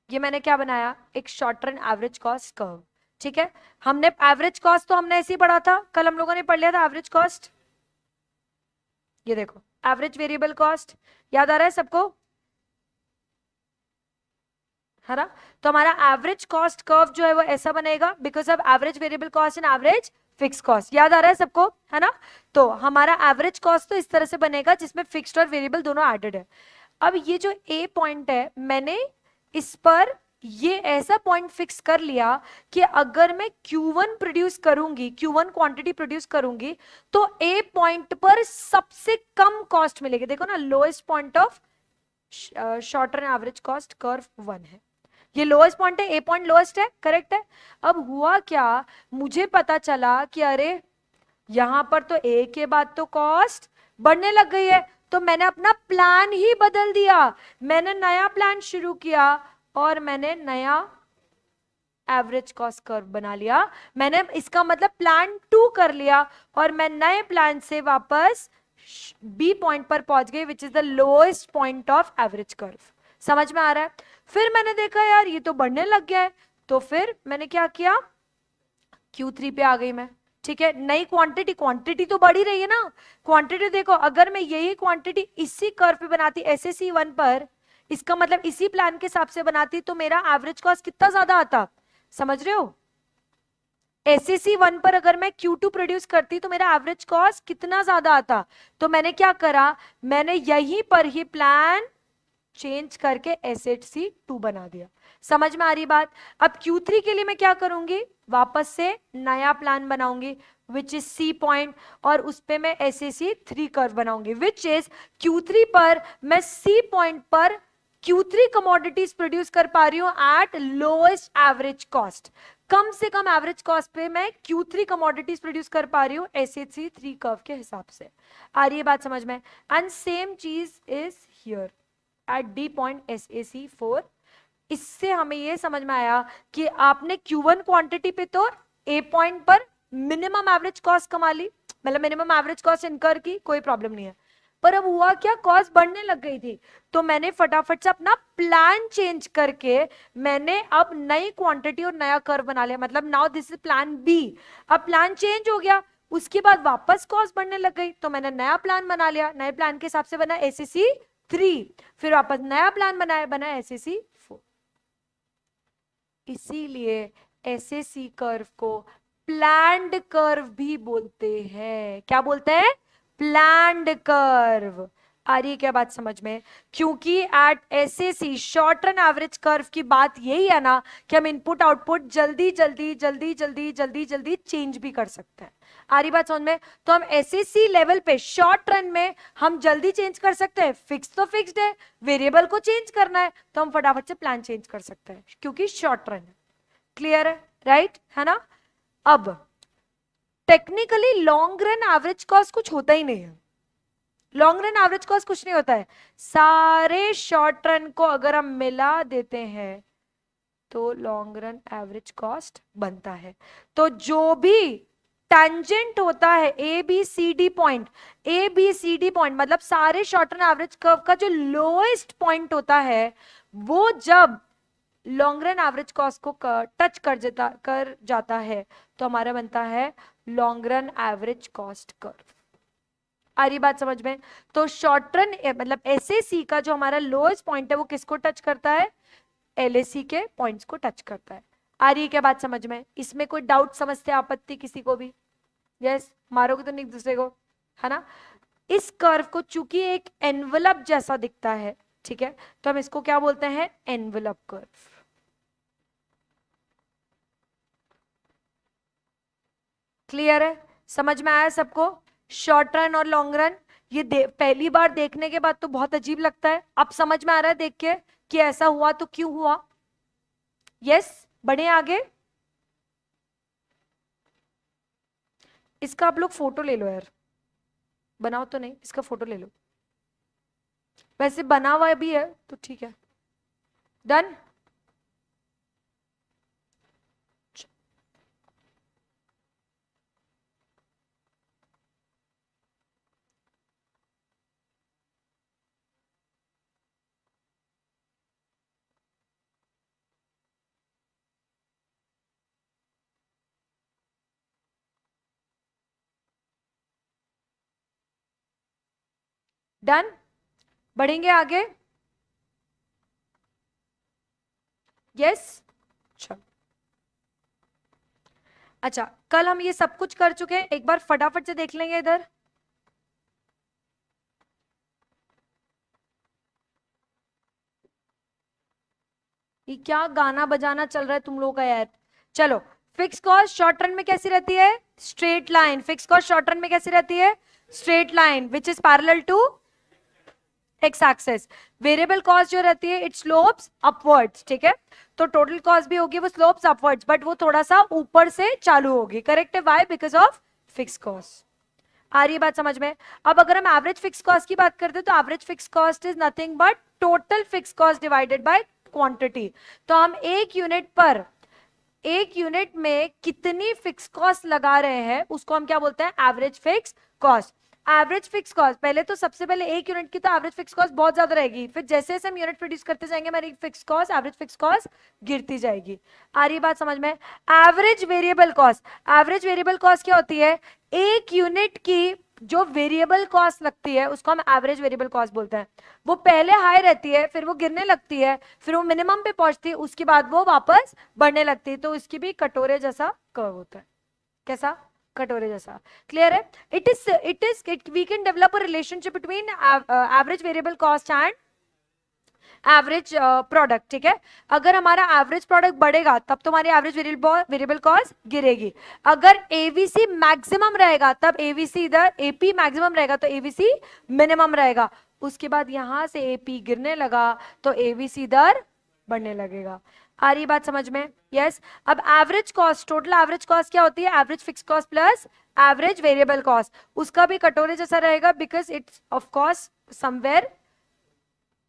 ये मैंने क्या बनाया, एक short run average cost curve. ठीक है, हमने एवरेज कॉस्ट तो हमने ऐसे ही पढ़ा था, कल हम लोगों ने पढ़ लिया था एवरेज कॉस्ट। ये देखो एवरेज वेरिएबल कॉस्ट, याद आ रहा है सबको, है ना। तो हमारा एवरेज कॉस्ट कर्व जो है वो ऐसा बनेगा, because of average variable cost and average fix cost. याद आ रहा है सबको, है ना। तो हमारा एवरेज कॉस्ट तो इस तरह से बनेगा जिसमें फिक्स्ड और वेरिएबल दोनों एडेड है। अब ये जो ए पॉइंट है, मैंने इस पर ये ऐसा पॉइंट फिक्स कर लिया कि अगर मैं Q1 प्रोड्यूस करूंगी, Q1 क्वांटिटी प्रोड्यूस करूंगी, तो ए पॉइंट पर सबसे कम कॉस्ट मिलेगी। देखो ना, lowest point of short run average cost curve 1 है, ये लोएस्ट पॉइंट है, ए पॉइंट लोएस्ट है, करेक्ट है। अब हुआ क्या, मुझे पता चला कि अरे यहां पर तो ए के बाद तो कॉस्ट बढ़ने लग गई है, तो मैंने अपना प्लान ही बदल दिया, मैंने नया प्लान शुरू किया और मैंने नया एवरेज कॉस्ट कर्व बना लिया। मैंने इसका मतलब प्लान 2 कर लिया और मैं नए प्लान से वापस बी पॉइंट पर पहुंच गई, which is the lowest point of average curve. समझ में आ रहा है। फिर मैंने देखा यार ये तो बढ़ने लग गया है, तो फिर मैंने क्या किया, Q3 पे आ गई मैं। ठीक है, नई क्वांटिटी, क्वांटिटी तो बढ़ी रही है ना, क्वांटिटी देखो, अगर मैं यही क्वांटिटी इसी कर्व पे बनाती SAC1 पर, इसका मतलब इसी प्लान के हिसाब से बनाती, तो मेरा एवरेज कॉस्ट कितना ज्यादा आता, समझ रहे हो। SAC1 पर अगर मैं Q2 प्रोड्यूस करती तो मेरा एवरेज कॉस्ट कितना ज्यादा आता। तो मैंने क्या करा, मैंने यहीं पर ही प्लान चेंज करके SAC2 बना दिया। समझ में आ रही बात। अब Q3 के लिए मैं क्या करूंगी, वापस से नया प्लान बनाऊंगी विच इज C पॉइंट, और उस पे मैं SAC3 कर्व बनाऊंगी, विच इज Q3 पर मैं C पॉइंट पर Q3 कमोडिटीज प्रोड्यूस कर पा रही हूं एट लोएस्ट एवरेज कॉस्ट। कम से कम एवरेज कॉस्ट पे मैं Q3 कमोडिटीज प्रोड्यूस कर पा रही हूं SAC3 कर्व के हिसाब से। आ रही है बात समझ में। एंड सेम चीज is here eight D point SAC4। इससे हमें यह समझ में आया कि आपने Q1 क्वांटिटी पे तो A पॉइंट पर मिनिमम एवरेज कॉस्ट कमा ली, मतलब मिनिमम एवरेज कॉस्ट इनकर की, कोई प्रॉब्लम नहीं है। पर अब हुआ क्या, कॉस्ट बढ़ने लग गई थी, तो मैंने फटाफट से अपना प्लान चेंज करके मैंने अब नई क्वांटिटी और नया कर्व बना लिया, मतलब now this is plan B. अब प्लान चेंज हो गया, उसके बाद वापस कॉस्ट बढ़ने लग गई, तो मैंने नया प्लान बना लिया, नए प्लान के हिसाब से बना SAC3, फिर वापस नया प्लान बना SAC4। इसीलिए SAC कर्व को प्लान्ड कर्व भी बोलते हैं। क्या बोलते हैं, प्लान्ड कर्व। आ रही है क्या बात समझ में। क्योंकि at SAC short run average curve की बात यही है ना कि हम इनपुट आउटपुट जल्दी जल्दी जल्दी जल्दी जल्दी जल्दी चेंज भी कर सकते हैं। आ रही बात समझ में। तो हम SAC लेवल पे शॉर्ट रन में हम जल्दी चेंज कर सकते हैं, फिक्स तो फिक्स्ड है, वेरिएबल को चेंज करना है तो हम फटाफट से प्लान चेंज कर सकते हैं क्योंकि शॉर्ट रन है। क्लियर है, राइट है ना। अब technically long run average cost कुछ होता ही नहीं है, लॉन्ग रन एवरेज कॉस्ट कुछ नहीं होता है। सारे शॉर्ट रन को अगर हम मिला देते हैं तो लॉन्ग रन एवरेज कॉस्ट बनता है। तो जो भी टेंजेंट होता है A B C D point, A B C D point मतलब सारे शॉर्ट रन एवरेज कर्व का जो लोएस्ट पॉइंट होता है, वो जब लॉन्ग रन एवरेज कॉस्ट को टच कर जाता है तो हमारा बनता है long run average cost curve. आ रही बात समझ में? तो शॉर्ट रन मतलब एसएसी का जो हमारा लोएस्ट पॉइंट है वो किसको टच करता है? एलएसी के पॉइंट्स को टच करता है। आ रही है क्या बात समझ में? इसमें कोई डाउट समस्या आपत्ति किसी को भी? यस, मारोगे तो नहीं एक दूसरे को, है ना? इस कर्व को चूंकि एक एनवलप जैसा दिखता है, ठीक है, तो हम इसको क्या बोलते हैं? Envelope curve. क्लियर है? समझ में आया सबको? शॉर्ट रन और लॉन्ग रन ये पहली बार देखने के बाद तो बहुत अजीब लगता है, अब समझ में आ रहा है देख के कि ऐसा हुआ तो क्यों हुआ। यस, बढ़े आगे। इसका आप लोग फोटो ले लो यार, बनाओ तो नहीं, इसका फोटो ले लो, वैसे बना हुआ भी है तो ठीक है। डन। डन, बढ़ेंगे आगे। यस, चलो। अच्छा, कल हम ये सब कुछ कर चुके हैं, एक बार फटाफट से देख लेंगे इधर। ये क्या गाना बजाना चल रहा है तुम लोगों का यार? चलो, फिक्स कॉस्ट शॉर्ट रन में कैसी रहती है? Straight line. Fixed cost short run में कैसी रहती है? Straight line which is parallel to X axis. Variable cost जो रहती है इट स्लोप्स अपवर्ड्स, ठीक है, तो टोटल कॉस्ट भी होगी वो स्लोप्स अपवर्ड्स, बट वो थोड़ा सा ऊपर से चालू होगी। करेक्ट है? Why? Because of fix cost. आ रही है बात समझ में? अब अगर हम एवरेज फिक्स कॉस्ट की बात करते हैं तो average fix cost is nothing but total fix cost divided by quantity. तो हम एक यूनिट में कितनी फिक्स कॉस्ट लगा रहे हैं उसको हम क्या बोलते हैं? Average fix cost. Average fix cost, पहले तो सबसे पहले एक यूनिट की तो एवरेज फिक्स कॉस्ट बहुत ज्यादा रहेगी, फिर जैसे जैसे हम यूनिट प्रोड्यूस करते जाएंगे हमारी fix cost, average fix cost गिरती जाएगी। आ रही बात समझ में? Average variable cost, average variable cost क्या होती है? एक यूनिट की जो वेरिएबल कॉस्ट लगती है उसको हम एवरेज वेरिएबल कॉस्ट बोलते हैं। वो पहले हाई रहती है, फिर वो गिरने लगती है, फिर वो मिनिमम पे पहुंचती है, उसके बाद वो वापस बढ़ने लगती है, तो इसकी भी कटोरे जैसा कर्व होता है। कैसा? कटोरे जैसा। क्लियर है? We can develop a relationship between average variable cost and average product, ठीक है। अगर हमारा एवरेज प्रोडक्ट बढ़ेगा तब तो हमारी एवरेज वेरिएबल कॉस्ट गिरेगी। अगर एवीसी मैक्सिमम रहेगा तब एवीसी इधर, एपी मैक्सिमम रहेगा तो एवीसी मिनिमम रहेगा। उसके बाद यहां से एपी गिरने लगा तो एवीसी इधर बढ़ने लगेगा। आ रही बात समझ में? यस। अब average cost, total average cost क्या होती है? Average fix cost plus average variable cost. उसका भी कटोरे जैसा रहेगा because it's of course somewhere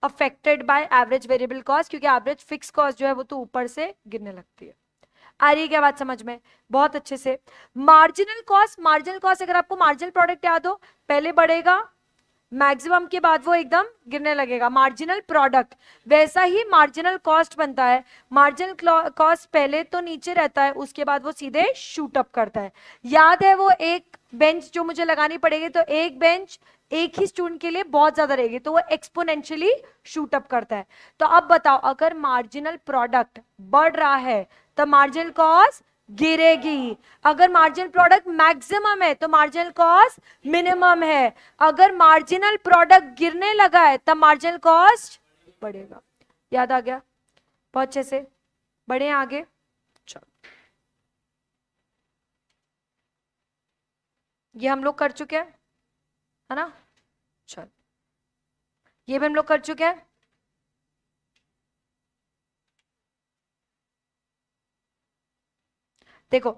affected by average variable cost, क्योंकि एवरेज फिक्स कॉस्ट जो है वो तो ऊपर से गिरने लगती है। आ रही है क्या बात समझ में? बहुत अच्छे से। मार्जिनल कॉस्ट, मार्जिनल कॉस्ट अगर आपको मार्जिनल प्रोडक्ट याद हो, पहले बढ़ेगा मैक्सिमम के बाद वो एकदम गिरने लगेगा, मार्जिनल प्रोडक्ट। वैसा ही मार्जिनल कॉस्ट बनता है। मार्जिनल कॉस्ट पहले तो नीचे रहता है, उसके बाद वो सीधे शूट अप करता है। याद है वो एक बेंच जो मुझे लगानी पड़ेगी, तो एक बेंच एक ही स्टूडेंट के लिए बहुत ज्यादा रहेगी, तो वो एक्सपोनेंशियली शूट अप करता है। तो अब बताओ, अगर मार्जिनल प्रोडक्ट बढ़ रहा है तो मार्जिनल कॉस्ट गिरेगी। अगर मार्जिनल प्रोडक्ट मैक्सिमम है तो मार्जिनल कॉस्ट मिनिमम है। अगर मार्जिनल प्रोडक्ट गिरने लगा है तब मार्जिनल कॉस्ट बढ़ेगा। याद आ गया? बहुत अच्छे से। बढ़े आगे। चलो, ये हम लोग कर चुके हैं, है ना? चलो, ये भी हम लोग कर चुके हैं। देखो,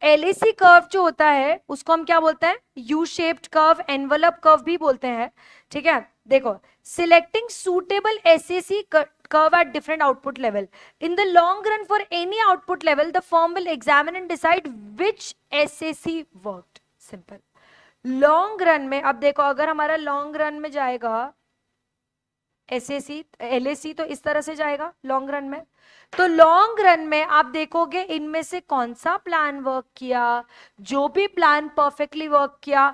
एलएसी कर्व जो होता है उसको हम क्या बोलते हैं, U shaped curve, envelope curve भी बोलते हैं, ठीक है। देखो, selecting suitable SSC curve at different output level. In the long run, for any output level, the firm will examine and decide which SAC worked. Simple. Long run में अब देखो, अगर हमारा लॉन्ग रन में जाएगा एसएसी एलएसी तो इस तरह से जाएगा लॉन्ग रन में। तो लॉन्ग रन में आप देखोगे इनमें से कौन सा प्लान वर्क किया, जो भी प्लान परफेक्टली वर्क किया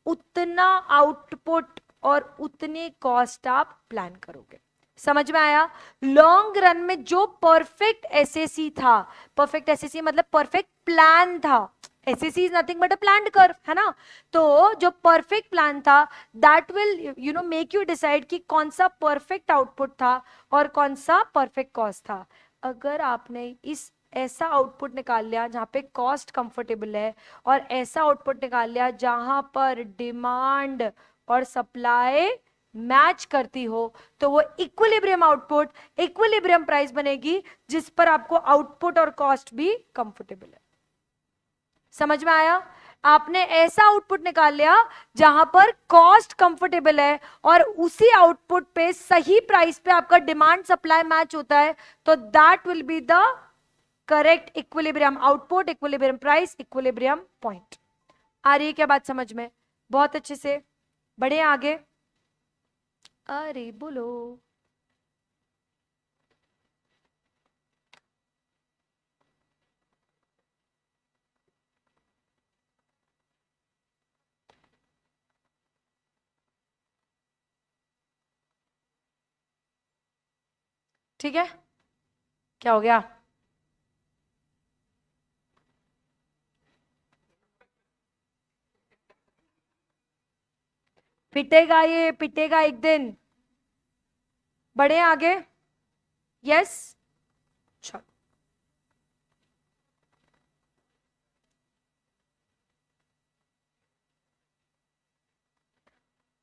उतना आउटपुट और उतनी कॉस्ट आप प्लान करोगे। समझ में आया? लॉन्ग रन में जो परफेक्ट एसएसी था, परफेक्ट एसएसी मतलब परफेक्ट प्लान था, SSC is nothing but a planned curve, है ना। तो जो परफेक्ट प्लान था that will make you decide कि कौन सा परफेक्ट आउटपुट था और कौन सा परफेक्ट कॉस्ट था। अगर आपने इस ऐसा आउटपुट निकाल लिया जहां पे कॉस्ट कंफर्टेबल है और ऐसा आउटपुट निकाल लिया जहां पर डिमांड और सप्लाई मैच करती हो, तो वो इक्विलिब्रियम आउटपुट, इक्विलिब्रियम प्राइस बनेगी जिस पर आपको आउटपुट और कॉस्ट भी कंफर्टेबल है। समझ में आया? आपने ऐसा आउटपुट निकाल लिया जहां पर कॉस्ट कंफर्टेबल है और उसी आउटपुट पे सही प्राइस पे आपका डिमांड सप्लाई मैच होता है, तो that will be the correct equilibrium output, equilibrium price, equilibrium point. आ रही है क्या बात समझ में? बहुत अच्छे से बढ़े आगे। अरे बोलो। ठीक है, क्या हो गया? पिटेगा, ये पिटेगा एक दिन। बढ़े आगे। यस, चलो।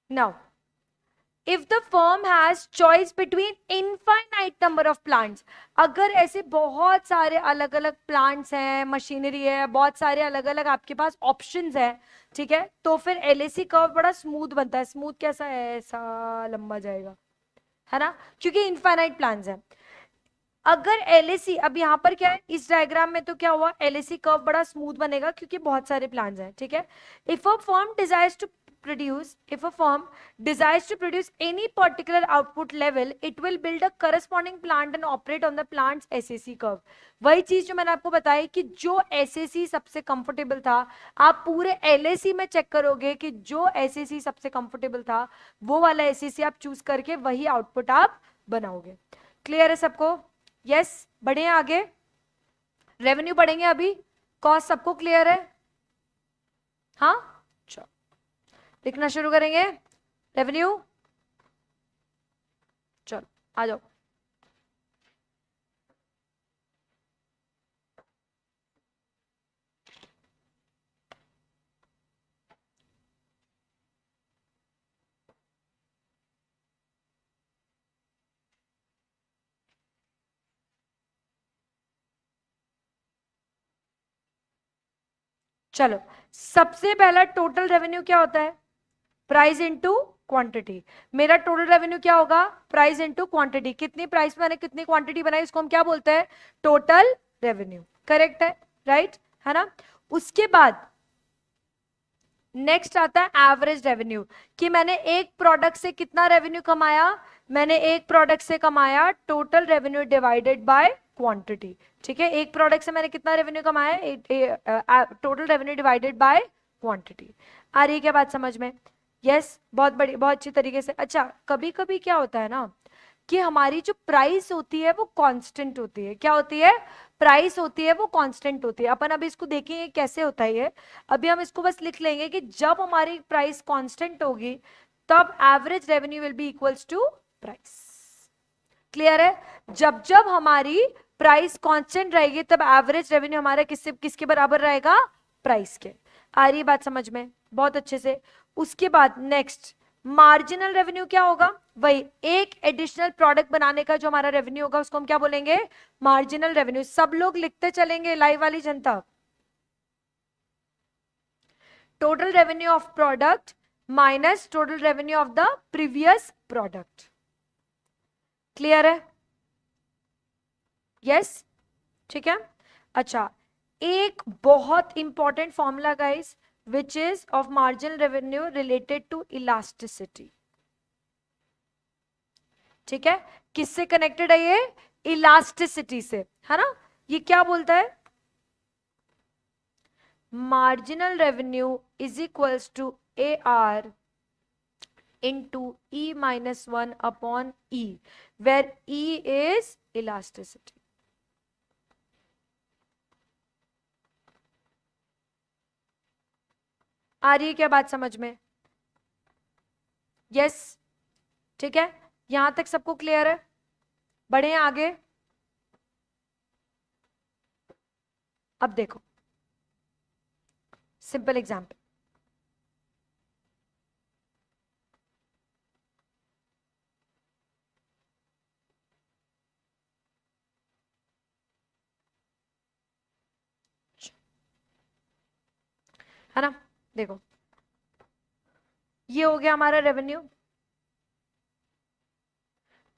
Now if the firm has choice between infinite number of plants, अगर ऐसे बहुत सारे अलग अलग प्लांट्स हैं, मशीनरी है, बहुत सारे अलग अलग आपके पास ऑप्शंस हैं, ठीक है, तो फिर एलएसी कर्व बड़ा स्मूथ बनता है। स्मूथ कैसा है? ऐसा लंबा जाएगा, है ना, क्योंकि इनफाइनाइट प्लान्स हैं। अगर एलएसी, अब यहाँ पर क्या है इस डायग्राम में, तो क्या हुआ, एलएसी कर्व बड़ा स्मूथ बनेगा क्योंकि बहुत सारे प्लान्स हैं, ठीक है। If a firm desires to produce if a firm desires to produce any particular output level, it will build a corresponding plant and operate on the plant's SAC curve. वही चीज जो मैंने आपको बताई कि जो SAC सबसे कंफर्टेबल था, आप पूरे LAC में चेक करोगे कि जो SAC सबसे कंफर्टेबल था वो वाला SAC आप चूज करके वही आउटपुट आप बनाओगे। क्लियर है सबको? यस, बढ़े आगे। रेवेन्यू पढ़ेंगे अभी, कॉस्ट सबको क्लियर है? हाँ, चलो लिखना शुरू करेंगे। रेवेन्यू, चलो आ जाओ। चलो, सबसे पहला टोटल रेवेन्यू क्या होता है? Price into quantity. मेरा टोटल रेवेन्यू क्या होगा? Price into quantity. कितनी प्राइस मैंने कितनी क्वांटिटी बनाई उसको हम क्या बोलते हैं? Total revenue. करेक्ट है, राइट, है ना। उसके बाद नेक्स्ट आता है एवरेज रेवेन्यू, कि मैंने एक प्रोडक्ट से कितना रेवेन्यू कमाया। मैंने एक प्रोडक्ट से कमाया total revenue divided by quantity, ठीक है। एक प्रोडक्ट से मैंने कितना रेवेन्यू कमाया, total revenue divided by quantity. आ रही है क्या बात समझ में? यस, बहुत बड़ी, बहुत अच्छी तरीके से। अच्छा, कभी कभी क्या होता है ना कि हमारी जो प्राइस होती है वो कांस्टेंट होती है। क्या होती है? प्राइस होती है वो कांस्टेंट होती है। अपन अभी इसको देखेंगे कैसे होता है ये। अभी हम इसको बस लिख लेंगे कि जब हमारी प्राइस कांस्टेंट होगी तब average revenue will be equals to price. Clear है? जब जब हमारी प्राइस कांस्टेंट रहेगी तब एवरेज रेवेन्यू हमारा किससे किसके बराबर रहेगा? प्राइस के। आ रही बात समझ में? बहुत अच्छे से। उसके बाद नेक्स्ट मार्जिनल रेवेन्यू क्या होगा? वही एक एडिशनल प्रोडक्ट बनाने का जो हमारा रेवेन्यू होगा उसको हम क्या बोलेंगे? Marginal revenue. सब लोग लिखते चलेंगे, लाइव वाली जनता। Total revenue of product minus total revenue of the previous product. Clear है? यस, ठीक है। अच्छा, एक बहुत important formula guys which is of marginal revenue related to elasticity. ठीक है, किससे कनेक्टेड है ये? इलास्टिसिटी से, है ना। ये क्या बोलता है? Marginal revenue is equals to AR into E minus 1 upon E, where E is elasticity. आ रही है क्या बात समझ में? यस, ठीक है, यहां तक सबको क्लियर है? बढ़े आगे। अब देखो सिंपल एग्जांपल। है ना, देखो ये हो गया हमारा रेवेन्यू,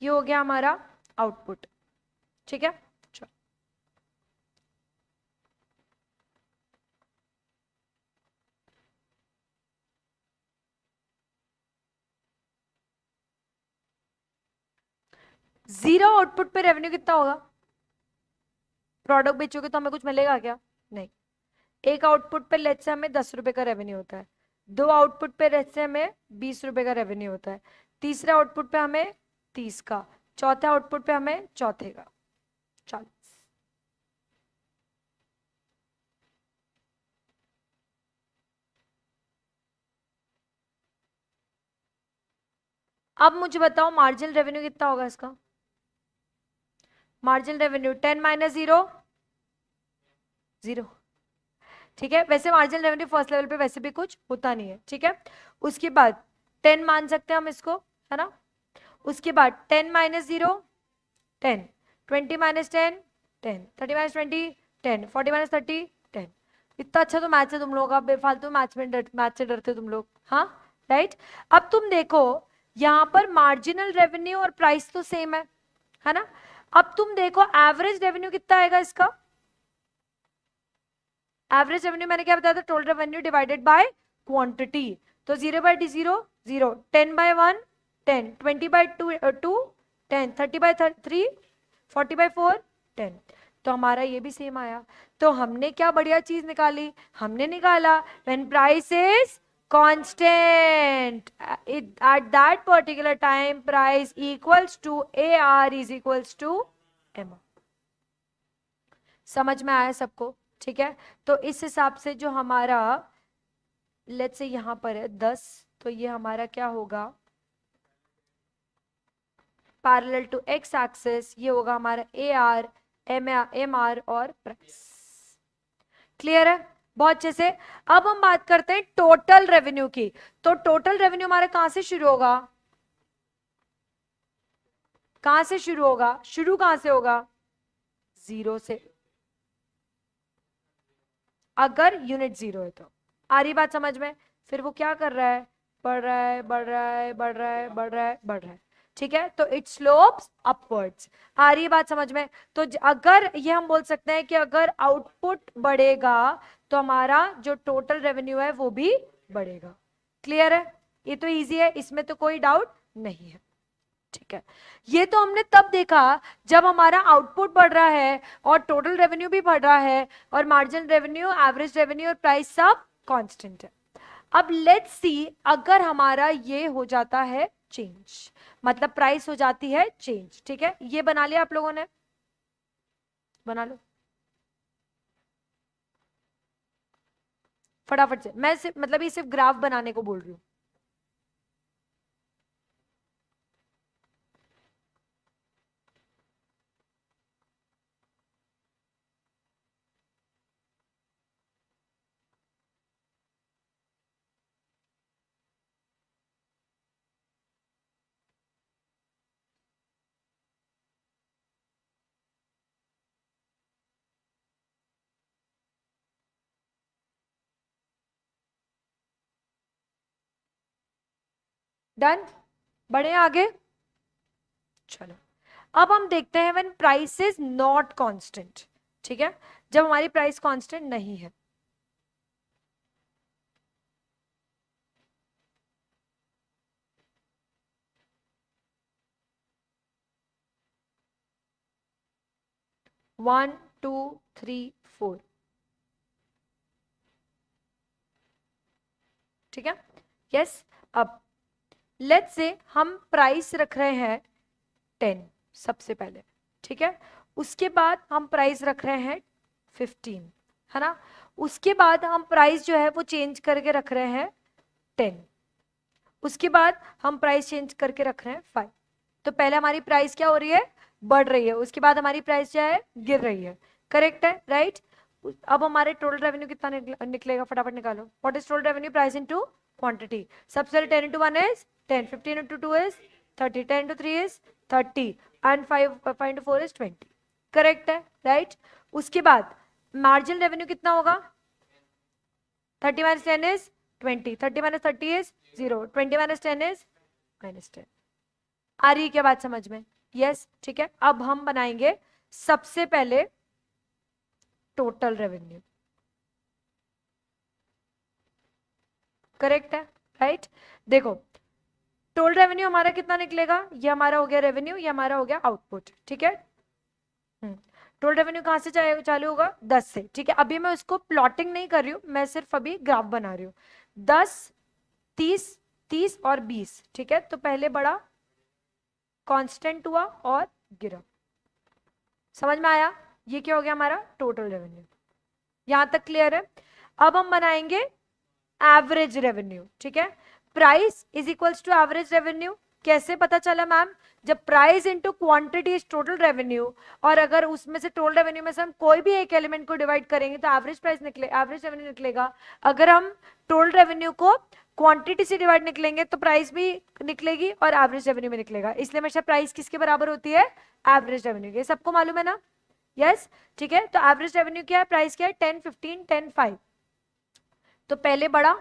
ये हो गया हमारा आउटपुट। ठीक है, चलो जीरो आउटपुट पे रेवेन्यू कितना होगा? प्रोडक्ट बेचोगे तो हमें कुछ मिलेगा क्या? नहीं। एक आउटपुट पे लेट्स से हमें 10 रुपए का रेवेन्यू होता है, दो आउटपुट पे लेट्स से हमें 20 रुपए का रेवेन्यू होता है, तीसरे आउटपुट पे हमें 30 का, चौथे आउटपुट पे हमें चौथे का 40। अब मुझे बताओ मार्जिनल रेवेन्यू कितना होगा इसका? Marginal revenue 10 minus 0, 0। ठीक है, वैसे मार्जिनल रेवेन्यू फर्स्ट लेवल पे वैसे भी कुछ होता नहीं है। ठीक है, उसके बाद 10 मान सकते हैं हम इसको, है ना। उसके बाद 10 माइनस 0, 10, 20 माइनस 10, 10, 30 माइनस 20, 10, 40 माइनस 30, 10। इतना अच्छा तो मैथ्स है तुम लोगों का, बेफालतू मैथ्स से डरते हो तुम लोग, हाँ राइट। अब तुम देखो यहाँ पर मार्जिनल रेवेन्यू और प्राइस तो सेम है ना। अब तुम देखो एवरेज रेवेन्यू कितना आएगा इसका? एवरेज रेवेन्यू मैंने क्या बताया था? Total revenue divided by quantity. तो 0 by 0, 0, 10 by 1, 10, 20 by 2, 2, 10, 30 by 3, 40 by 4, 10। तो हमारा ये भी सेम आया। तो हमने क्या बढ़िया चीज निकाली? हमने निकाला when price is constant at that particular time price equals to AR is equals to M। समझ में आया सबको? ठीक है, तो इस हिसाब से जो हमारा लेट्स से यहां पर है 10, तो ये हमारा क्या होगा? पैरेलल टू एक्स एक्सिस, ये होगा हमारा AR, MR और प्राइस। क्लियर है? बहुत अच्छे से। अब हम बात करते हैं टोटल रेवेन्यू की। तो टोटल रेवेन्यू हमारा कहां से शुरू होगा? कहां से शुरू होगा? शुरू कहां से होगा? 0 से, अगर यूनिट 0 है तो। आ रही बात समझ में? फिर वो क्या कर रहा है? बढ़ रहा है, बढ़ रहा है, बढ़ रहा है, बढ़ रहा है, बढ़ रहा है। ठीक है, तो इट स्लोप्स अपवर्ड्स। आ रही बात समझ में? तो अगर ये हम बोल सकते हैं कि अगर आउटपुट बढ़ेगा तो हमारा जो टोटल रेवेन्यू है वो भी बढ़ेगा। क्लियर है? ये तो इजी है, इसमें तो कोई डाउट नहीं है। ठीक है, ये तो हमने तब देखा जब हमारा आउटपुट बढ़ रहा है और टोटल रेवेन्यू भी बढ़ रहा है और मार्जिनल रेवेन्यू, एवरेज रेवेन्यू और प्राइस सब कांस्टेंट है। अब लेट्स सी अगर हमारा ये हो जाता है चेंज, मतलब प्राइस हो जाती है चेंज। ठीक है, ये बना लिया आप लोगों ने? बना लो फटाफट से। मैं सिर्फ मतलब ये सिर्फ ग्राफ बनाने को बोल रही हूँ। डन, बढ़े आगे। चलो अब हम देखते हैं when price is not constant, ठीक है, जब हमारी प्राइस कांस्टेंट नहीं है। वन टू थ्री फोर, ठीक है, यस। अब लेट्स से हम प्राइस रख रहे हैं 10 सबसे पहले, ठीक है, उसके बाद हम प्राइस रख रहे हैं 15, है ना, उसके बाद हम प्राइस जो है वो चेंज करके रख रहे हैं 10, उसके बाद हम प्राइस चेंज करके रख रहे हैं 5। तो पहले हमारी प्राइस क्या हो रही है, बढ़ रही है, उसके बाद हमारी प्राइस क्या है, गिर रही है, करेक्ट है, राइट। अब हमारे टोटल रेवेन्यू कितना निकलेगा, फटाफट निकालो। What is total revenue, price into quantity. सबसे पहले 10 into 1 is 10, 15 into 2 is 30, 10 into 3 is 30 and 5 into 4 is 20, correct है, राइट। उसके बाद मार्जिन रेवेन्यू कितना होगा, 30 minus 10 is 20, 30 minus 30 is 0, 20 minus 10 is -10। आ रही है क्या बात समझ में, यस, ठीक है। अब हम बनाएंगे सबसे पहले टोटल रेवेन्यू, करेक्ट है, राइट। देखो टोटल रेवेन्यू हमारा कितना निकलेगा, ये हमारा हो गया रेवेन्यू, ये हमारा हो गया आउटपुट, ठीक है। टोटल रेवेन्यू कहां से चालू होगा, 10 से, ठीक है। अभी मैं उसको प्लॉटिंग नहीं कर रही हूं, मैं सिर्फ अभी ग्राफ बना रही हूँ। 10, 30, 30 और 20, ठीक है। तो पहले बड़ा कांस्टेंट हुआ और गिरा, समझ में आया, ये क्या हो गया हमारा टोटल रेवेन्यू, यहां तक क्लियर है। अब हम बनाएंगे एवरेज रेवेन्यू, ठीक है। Price is equals to average revenue, कैसे पता चला मैम, जब price into quantity is total revenue, और अगर उसमें से टोटल रेवेन्यू में से हम कोई भी एक एलिमेंट को डिवाइड करेंगे तो एवरेज प्राइस निकले, एवरेज रेवेन्यू निकलेगा। अगर हम टोटल रेवेन्यू को क्वांटिटी से डिवाइड निकलेंगे तो प्राइस भी निकलेगी और एवरेज रेवेन्यू में निकलेगा, इसलिए हमेशा प्राइस किसके बराबर होती है, एवरेज रेवेन्यू के। सबको मालूम है ना, यस, ठीक है। तो एवरेज रेवेन्यू क्या है, प्राइस क्या है, 10, 15, 10, 5। तो पहले बढ़ा,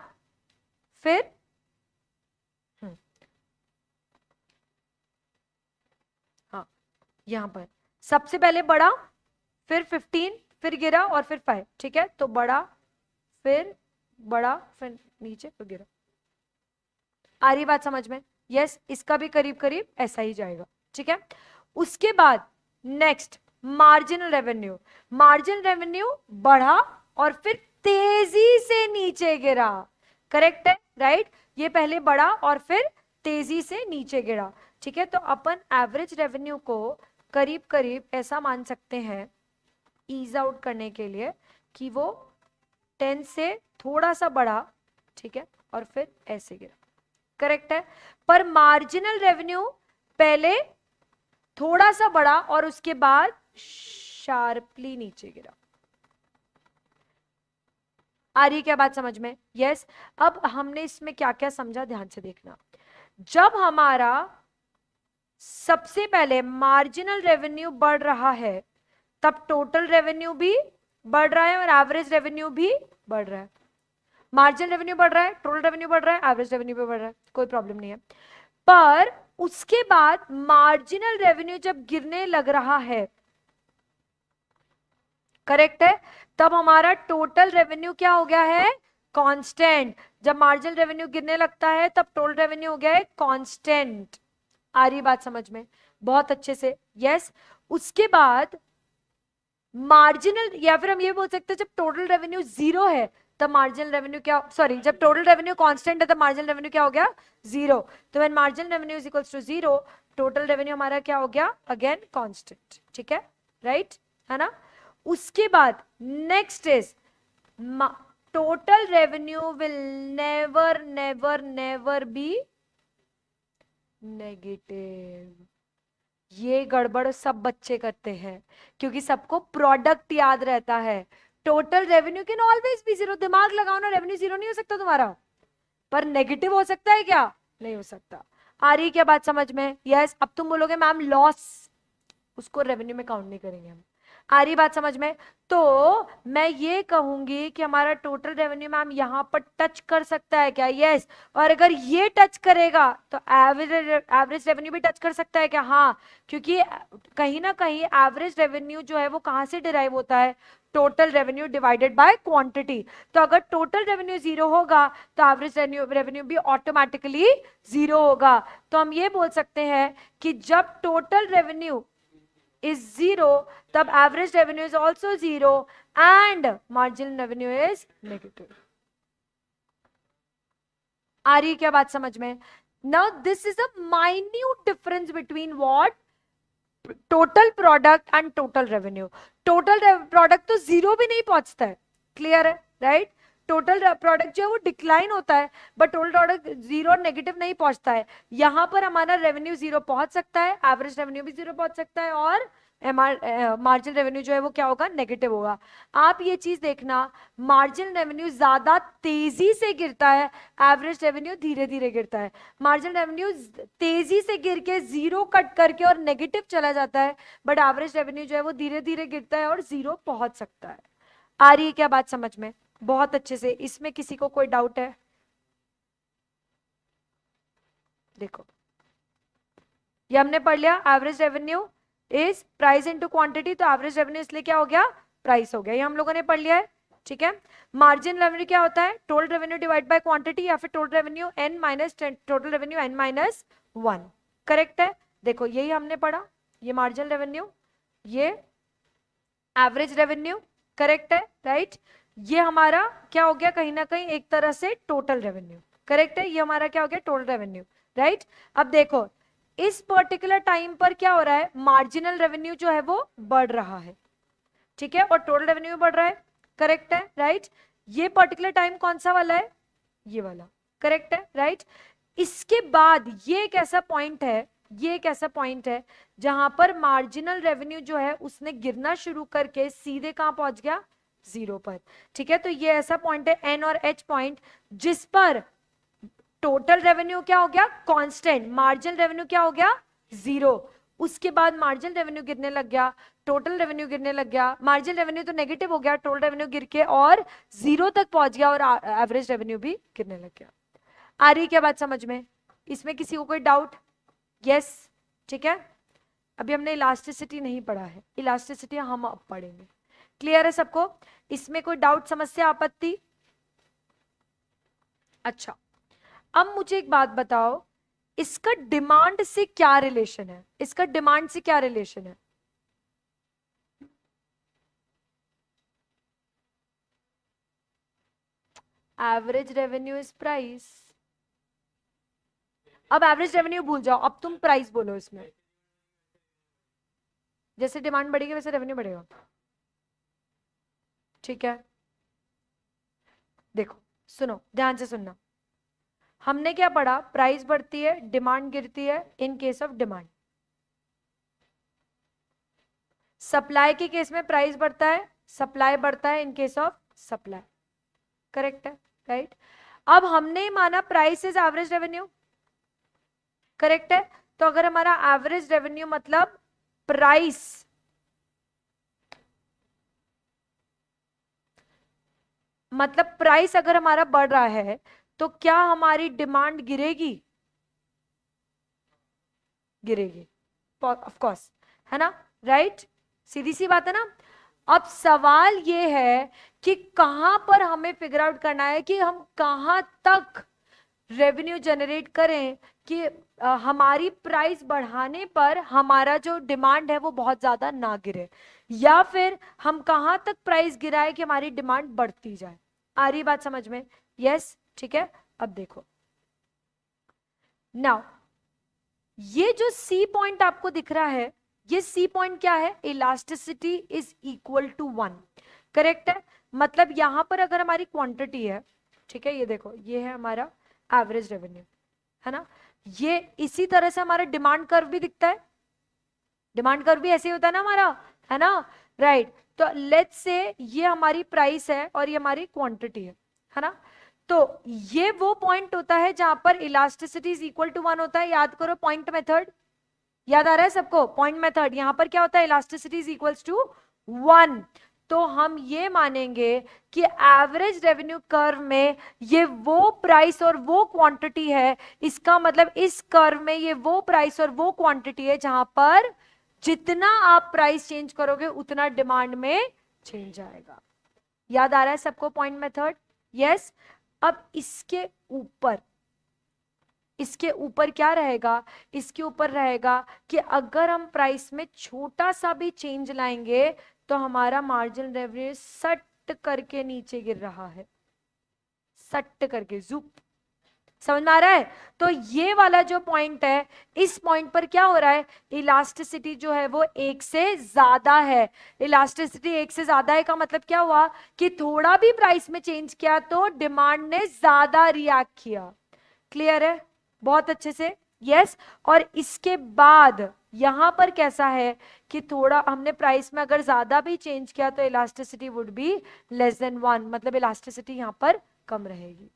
फिर हाँ, यहां पर सबसे पहले बढ़ा, फिर 15, फिर गिरा और फिर 5, ठीक है। तो बढ़ा, फिर नीचे, फिर गिरा। आ रही बात समझ में, यस। इसका भी करीब करीब ऐसा ही जाएगा, ठीक है। उसके बाद next marginal revenue, marginal revenue बढ़ा और फिर तेजी से नीचे गिरा, करेक्ट है, राइट। ये पहले बढ़ा और फिर तेजी से नीचे गिरा, ठीक है। तो अपन एवरेज रेवेन्यू को करीब करीब ऐसा मान सकते हैं ईज आउट करने के लिए कि वो 10 से थोड़ा सा बढ़ा, ठीक है, और फिर ऐसे गिरा, करेक्ट है। पर मार्जिनल रेवेन्यू पहले थोड़ा सा बढ़ा और उसके बाद शार्पली नीचे गिरा। आ रही क्या बात समझ में, यस। अब हमने इसमें क्या क्या समझा, ध्यान से देखना। जब हमारा सबसे पहले मार्जिनल रेवेन्यू बढ़ रहा है तब टोटल रेवेन्यू भी बढ़ रहा है और एवरेज रेवेन्यू भी बढ़ रहा है। मार्जिनल रेवेन्यू बढ़ रहा है, टोटल रेवेन्यू बढ़ रहा है, एवरेज रेवेन्यू भी बढ़ रहा है, कोई प्रॉब्लम नहीं है। पर उसके बाद मार्जिनल रेवेन्यू जब गिरने लग रहा है, करेक्ट है, तब हमारा टोटल रेवेन्यू क्या हो गया है, कांस्टेंट। जब मार्जिनल रेवेन्यू गिरने लगता है तब टोटल रेवेन्यू हो गया है कांस्टेंट। आ रही बात समझ में, बहुत अच्छे से, यस। उसके बाद मार्जिनल, या फिर हम ये बोल सकते हैं जब टोटल रेवेन्यू 0 है तब मार्जिनल रेवेन्यू क्या, सॉरी, जब टोटल रेवेन्यू कांस्टेंट है तब मार्जिनल रेवेन्यू क्या हो गया, 0। तो when marginal revenue is equals to 0, total revenue हमारा क्या हो गया, अगेन कांस्टेंट, ठीक है, राइट, है ना। उसके बाद next is total revenue will never never never be negative. ये गड़बड़ सब बच्चे करते हैं क्योंकि सबको प्रोडक्ट याद रहता है। Total revenue can always be 0, दिमाग लगाओ ना, रेवेन्यू 0 नहीं हो सकता तुम्हारा, पर नेगेटिव हो सकता है क्या, नहीं हो सकता। आ रही क्या बात समझ में, यस। अब तुम बोलोगे मैम लॉस, उसको रेवेन्यू में काउंट नहीं करेंगे हम। आ रही बात समझ में? तो मैं ये कहूंगी कि हमारा टोटल रेवेन्यू मैम यहाँ पर टच कर सकता है क्या? यस। और अगर ये टच करेगा तो एवरेज रेवेन्यू भी टच कर सकता है क्या? हाँ, क्योंकि कहीं ना कहीं एवरेज रेवेन्यू जो है वो कहाँ से डिराइव होता है? Total revenue divided by quantity. तो अगर टोटल रेवेन्यू जीरो होगा तो एवरेज रेवेन्यू भी ऑटोमेटिकली जीरो होगा। तो हम ये बोल सकते हैं कि जब टोटल रेवेन्यू is zero, तब average revenue is also zero and marginal revenue is negative. आ रही है क्या बात समझ में? Now this is a minute difference between what? Total product and total revenue. Total product तो जीरो भी नहीं पहुंचता है, क्लियर है? राइट? टोटल प्रोडक्ट जो है वो डिक्लाइन होता है, but total product zero negative नहीं पहुंचता है। यहां पर हमारा रेवेन्यू जीरो पहुंच सकता है, एवरेज रेवेन्यू भी जीरो पहुंच सकता है, और मार्जिन रेवेन्यू जो है वो क्या होगा? नेगेटिव होगा। आप ये चीज देखना, मार्जिन रेवेन्यू ज्यादा तेजी से गिरता है, एवरेज रेवेन्यू धीरे धीरे गिरता है। मार्जिन रेवेन्यू तेजी से गिर के जीरो कट करके और नेगेटिव चला जाता है, बट एवरेज रेवेन्यू जो है वो धीरे धीरे गिरता है और जीरो पहुंच सकता है। आ रही है क्या बात समझ में? बहुत अच्छे से। इसमें किसी को कोई डाउट है? देखो, ये हमने पढ़ लिया, average revenue is price into quantity, तो एवरेज रेवेन्यू इसलिए क्या हो गया? प्राइस हो गया। ये हम लोगों ने पढ़ लिया है, ठीक है। मार्जिन रेवेन्यू क्या होता है? Total revenue divide by quantity, या फिर total revenue n minus total revenue n minus 1। Correct है? देखो यही हमने पढ़ा, ये मार्जिन रेवेन्यू, ये एवरेज रेवेन्यू, करेक्ट है? राइट? ये हमारा क्या हो गया? कहीं ना कहीं एक तरह से टोटल रेवेन्यू, करेक्ट है? ये हमारा क्या हो गया? Total revenue, right? अब देखो, इस पर्टिकुलर टाइम पर क्या हो रहा है? मार्जिनल रेवेन्यू जो है वो बढ़ रहा है, ठीक है, और टोटल रेवेन्यू बढ़ रहा है, करेक्ट है? राइट? ये पर्टिकुलर टाइम कौन सा वाला है? ये वाला, करेक्ट है? राइट? इसके बाद ये एक ऐसा पॉइंट है, ये एक ऐसा पॉइंट है जहां पर मार्जिनल रेवेन्यू जो है उसने गिरना शुरू करके सीधे कहां पहुंच गया? जीरो पर, ठीक है। तो ये ऐसा पॉइंट है एन और एच पॉइंट, जिस पर टोटल रेवेन्यू क्या हो गया? कांस्टेंट। मार्जिनल रेवेन्यू क्या हो गया? जीरो। उसके बाद मार्जिनल रेवेन्यू गिरने लग गया, टोटल रेवेन्यू गिरने लग गया, मार्जिनल रेवेन्यू तो नेगेटिव हो गया, टोटल रेवेन्यू गिर के और जीरो तक पहुंच गया, और एवरेज रेवेन्यू भी गिरने लग गया। आ रही क्या बात समझ में? इसमें किसी को कोई डाउट? यस, ठीक है। अभी हमने इलास्टिसिटी नहीं पढ़ा है, इलास्टिसिटी हम अब पढ़ेंगे। क्लियर है सबको? इसमें कोई डाउट, समस्या, आपत्ति? अच्छा, अब मुझे एक बात बताओ, इसका डिमांड से क्या रिलेशन है? इसका डिमांड से क्या रिलेशन है? Average revenue is price. अब एवरेज रेवेन्यू भूल जाओ, अब तुम प्राइस बोलो इसमें। जैसे डिमांड बढ़ेगी वैसे रेवेन्यू बढ़ेगा, ठीक है। देखो, सुनो, ध्यान से सुनना। हमने क्या पढ़ा? प्राइस बढ़ती है, डिमांड गिरती है in case of demand. Supply के केस में प्राइस बढ़ता है, सप्लाई बढ़ता है in case of supply, correct है? राइट? अब हमने माना price is average revenue, correct है? तो अगर हमारा एवरेज रेवेन्यू मतलब प्राइस, मतलब प्राइस अगर हमारा बढ़ रहा है तो क्या हमारी डिमांड गिरेगी? गिरेगी, ऑफ कोर्स, है ना? राइट? सीधी सी बात है ना। अब सवाल ये है कि कहां पर हमें फिगर आउट करना है कि हम कहां तक रेवेन्यू जनरेट करें कि हमारी प्राइस बढ़ाने पर हमारा जो डिमांड है वो बहुत ज्यादा ना गिरे, या फिर हम कहां तक प्राइस गिराए कि हमारी डिमांड बढ़ती जाए। आ रही बात समझ में? यस, ठीक है। अब देखो, नाउ ये जो सी पॉइंट आपको दिख रहा है, ये सी पॉइंट क्या है? Elasticity is equal to 1, correct है? मतलब यहां पर अगर हमारी क्वांटिटी है, ठीक है, ये देखो, ये है हमारा एवरेज रेवेन्यू, है ना? ये इसी तरह से हमारा डिमांड कर्व भी दिखता है, डिमांड कर्व भी ऐसे ही होता है ना हमारा, है ना? राइट? तो लेट्स से ये हमारी प्राइस है और ये हमारी क्वांटिटी है ना? तो ये वो पॉइंट होता है जहां पर इलास्टिसिटी इज इक्वल टू 1 होता है। याद करो पॉइंट मेथड, याद आ रहा है सबको? पॉइंट मेथड, यहां पर क्या होता है? इलास्टिसिटी इज इक्वल्स टू 1, तो हम ये मानेंगे कि एवरेज रेवेन्यू कर्व में ये वो प्राइस और वो क्वांटिटी है, इसका मतलब इस कर्व में ये वो प्राइस और वो क्वांटिटी है जहां पर जितना आप प्राइस चेंज करोगे उतना डिमांड में चेंज आएगा। याद आ रहा है सबको पॉइंट मेथड? यस। अब इसके ऊपर क्या रहेगा? इसके ऊपर रहेगा कि अगर हम प्राइस में छोटा सा भी चेंज लाएंगे तो हमारा मार्जिन रेवेन्यू सट करके नीचे गिर रहा है, सट करके जुप। समझ में आ रहा है? तो ये वाला जो पॉइंट है, इस पॉइंट पर क्या हो रहा है, इलास्टिसिटी जो है वो 1 से ज्यादा है। इलास्टिसिटी 1 से ज्यादा है का मतलब क्या हुआ कि थोड़ा भी प्राइस में चेंज किया तो डिमांड ने ज्यादा रिएक्ट किया। क्लियर है? बहुत अच्छे से। यस। और इसके बाद यहां पर कैसा है कि थोड़ा हमने प्राइस में अगर ज्यादा भी चेंज किया तो elasticity would be less than 1, मतलब इलास्टिसिटी यहां पर कम रहेगी।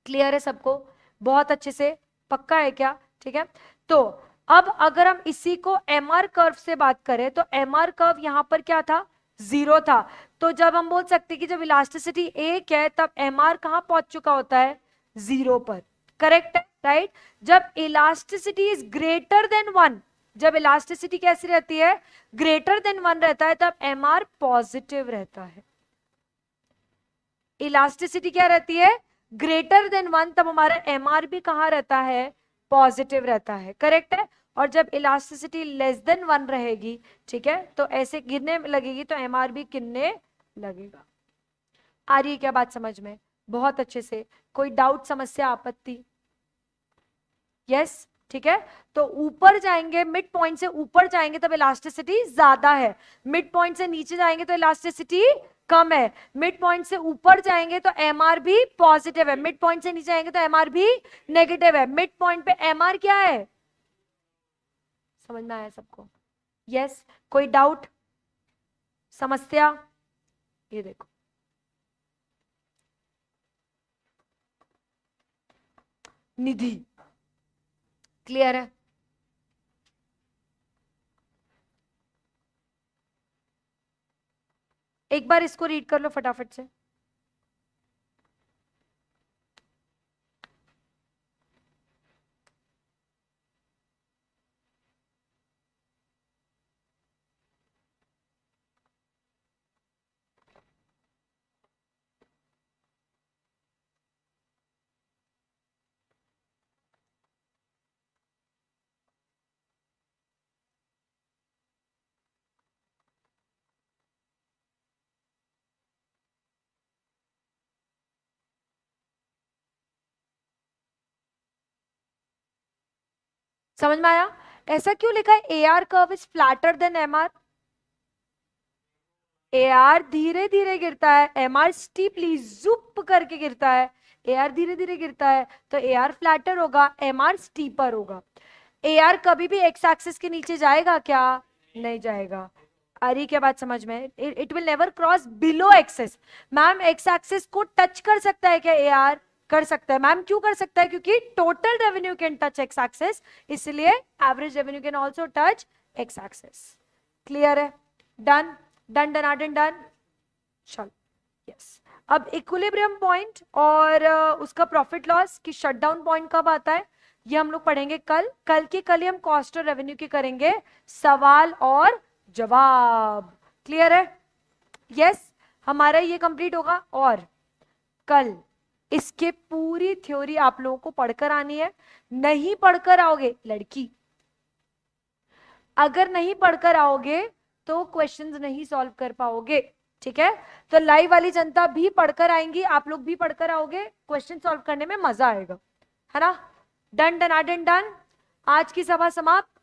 क्लियर है सबको? बहुत अच्छे से। पक्का है क्या? ठीक है। तो अब अगर हम इसी को एमआर कर्व से बात करें तो एमआर कर्व यहां पर क्या था? 0 था। तो जब हम बोल सकते हैं कि जब इलास्टिसिटी 1 है तब एमआर कहां पहुंच चुका होता है? 0 पर। करेक्ट है? राइट। जब इलास्टिसिटी इज ग्रेटर देन 1, जब इलास्टिसिटी कैसी रहती है? ग्रेटर देन 1 रहता है, तब एमआर पॉजिटिव रहता है। इलास्टिसिटी क्या रहती है? ग्रेटर देन 1, तब हमारा एमआर भी कहां रहता है? पॉजिटिव रहता है। करेक्ट है? और जब इलास्टिसिटी लेस देन 1 रहेगी, ठीक है, तो ऐसे गिरने लगेगी तो एमआर भी गिरने लगेगा। आ रही है क्या बात समझ में? बहुत अच्छे से। कोई डाउट, समस्या, आपत्ति? यस। ठीक है। तो ऊपर जाएंगे, मिड पॉइंट से ऊपर जाएंगे तब इलास्टिसिटी ज्यादा है, मिड पॉइंट से नीचे जाएंगे तो इलास्टिसिटी कम है, मिड पॉइंट से ऊपर जाएंगे तो एमआर भी पॉजिटिव है, मिड पॉइंट से नीचे जाएंगे तो एमआर भी नेगेटिव है। मिड पॉइंट पे एमआर क्या है? समझ में आया सबको? यस। कोई डाउट, समस्या? ये देखो, निधि क्लियर है? एक बार इसको रीड कर लो फटाफट से। समझ में आया? ऐसा क्यों लिखा है? A R curve is flatter than M R. A R धीरे धीरे गिरता है, एम आर स्टीपली जुप करके गिरता है। ए आर धीरे धीरे गिरता है तो ए आर फ्लैटर होगा, एम आर स्टीपर होगा। ए आर कभी भी एक्स एक्सिस के नीचे जाएगा क्या? नहीं जाएगा। आ रही क्या बात समझ में? It will never cross below axis. Ma'am X axis को टच कर सकता है क्या ए आर? कर सकता है। मैम क्यों कर सकता है? क्योंकि total revenue can touch X axis, इसलिए average revenue can also touch X axis. Clear है? Done done done done done. चलो यस। अब इक्विलिब्रियम पॉइंट और उसका प्रॉफिट लॉस की शटडाउन पॉइंट कब आता है ये हम लोग पढ़ेंगे कल। कल ही हम कॉस्ट और रेवेन्यू की करेंगे सवाल और जवाब। क्लियर है? यस। हमारा ये कंप्लीट होगा और कल इसके पूरी थ्योरी आप लोगों को पढ़कर आनी है। नहीं पढ़कर आओगे लड़की, अगर नहीं पढ़कर आओगे तो क्वेश्चंस नहीं सॉल्व कर पाओगे। ठीक है? तो लाइव वाली जनता भी पढ़कर आएंगी, आप लोग भी पढ़कर आओगे, क्वेश्चन सॉल्व करने में मजा आएगा, है ना? Done done done done. आज की सभा समाप्त।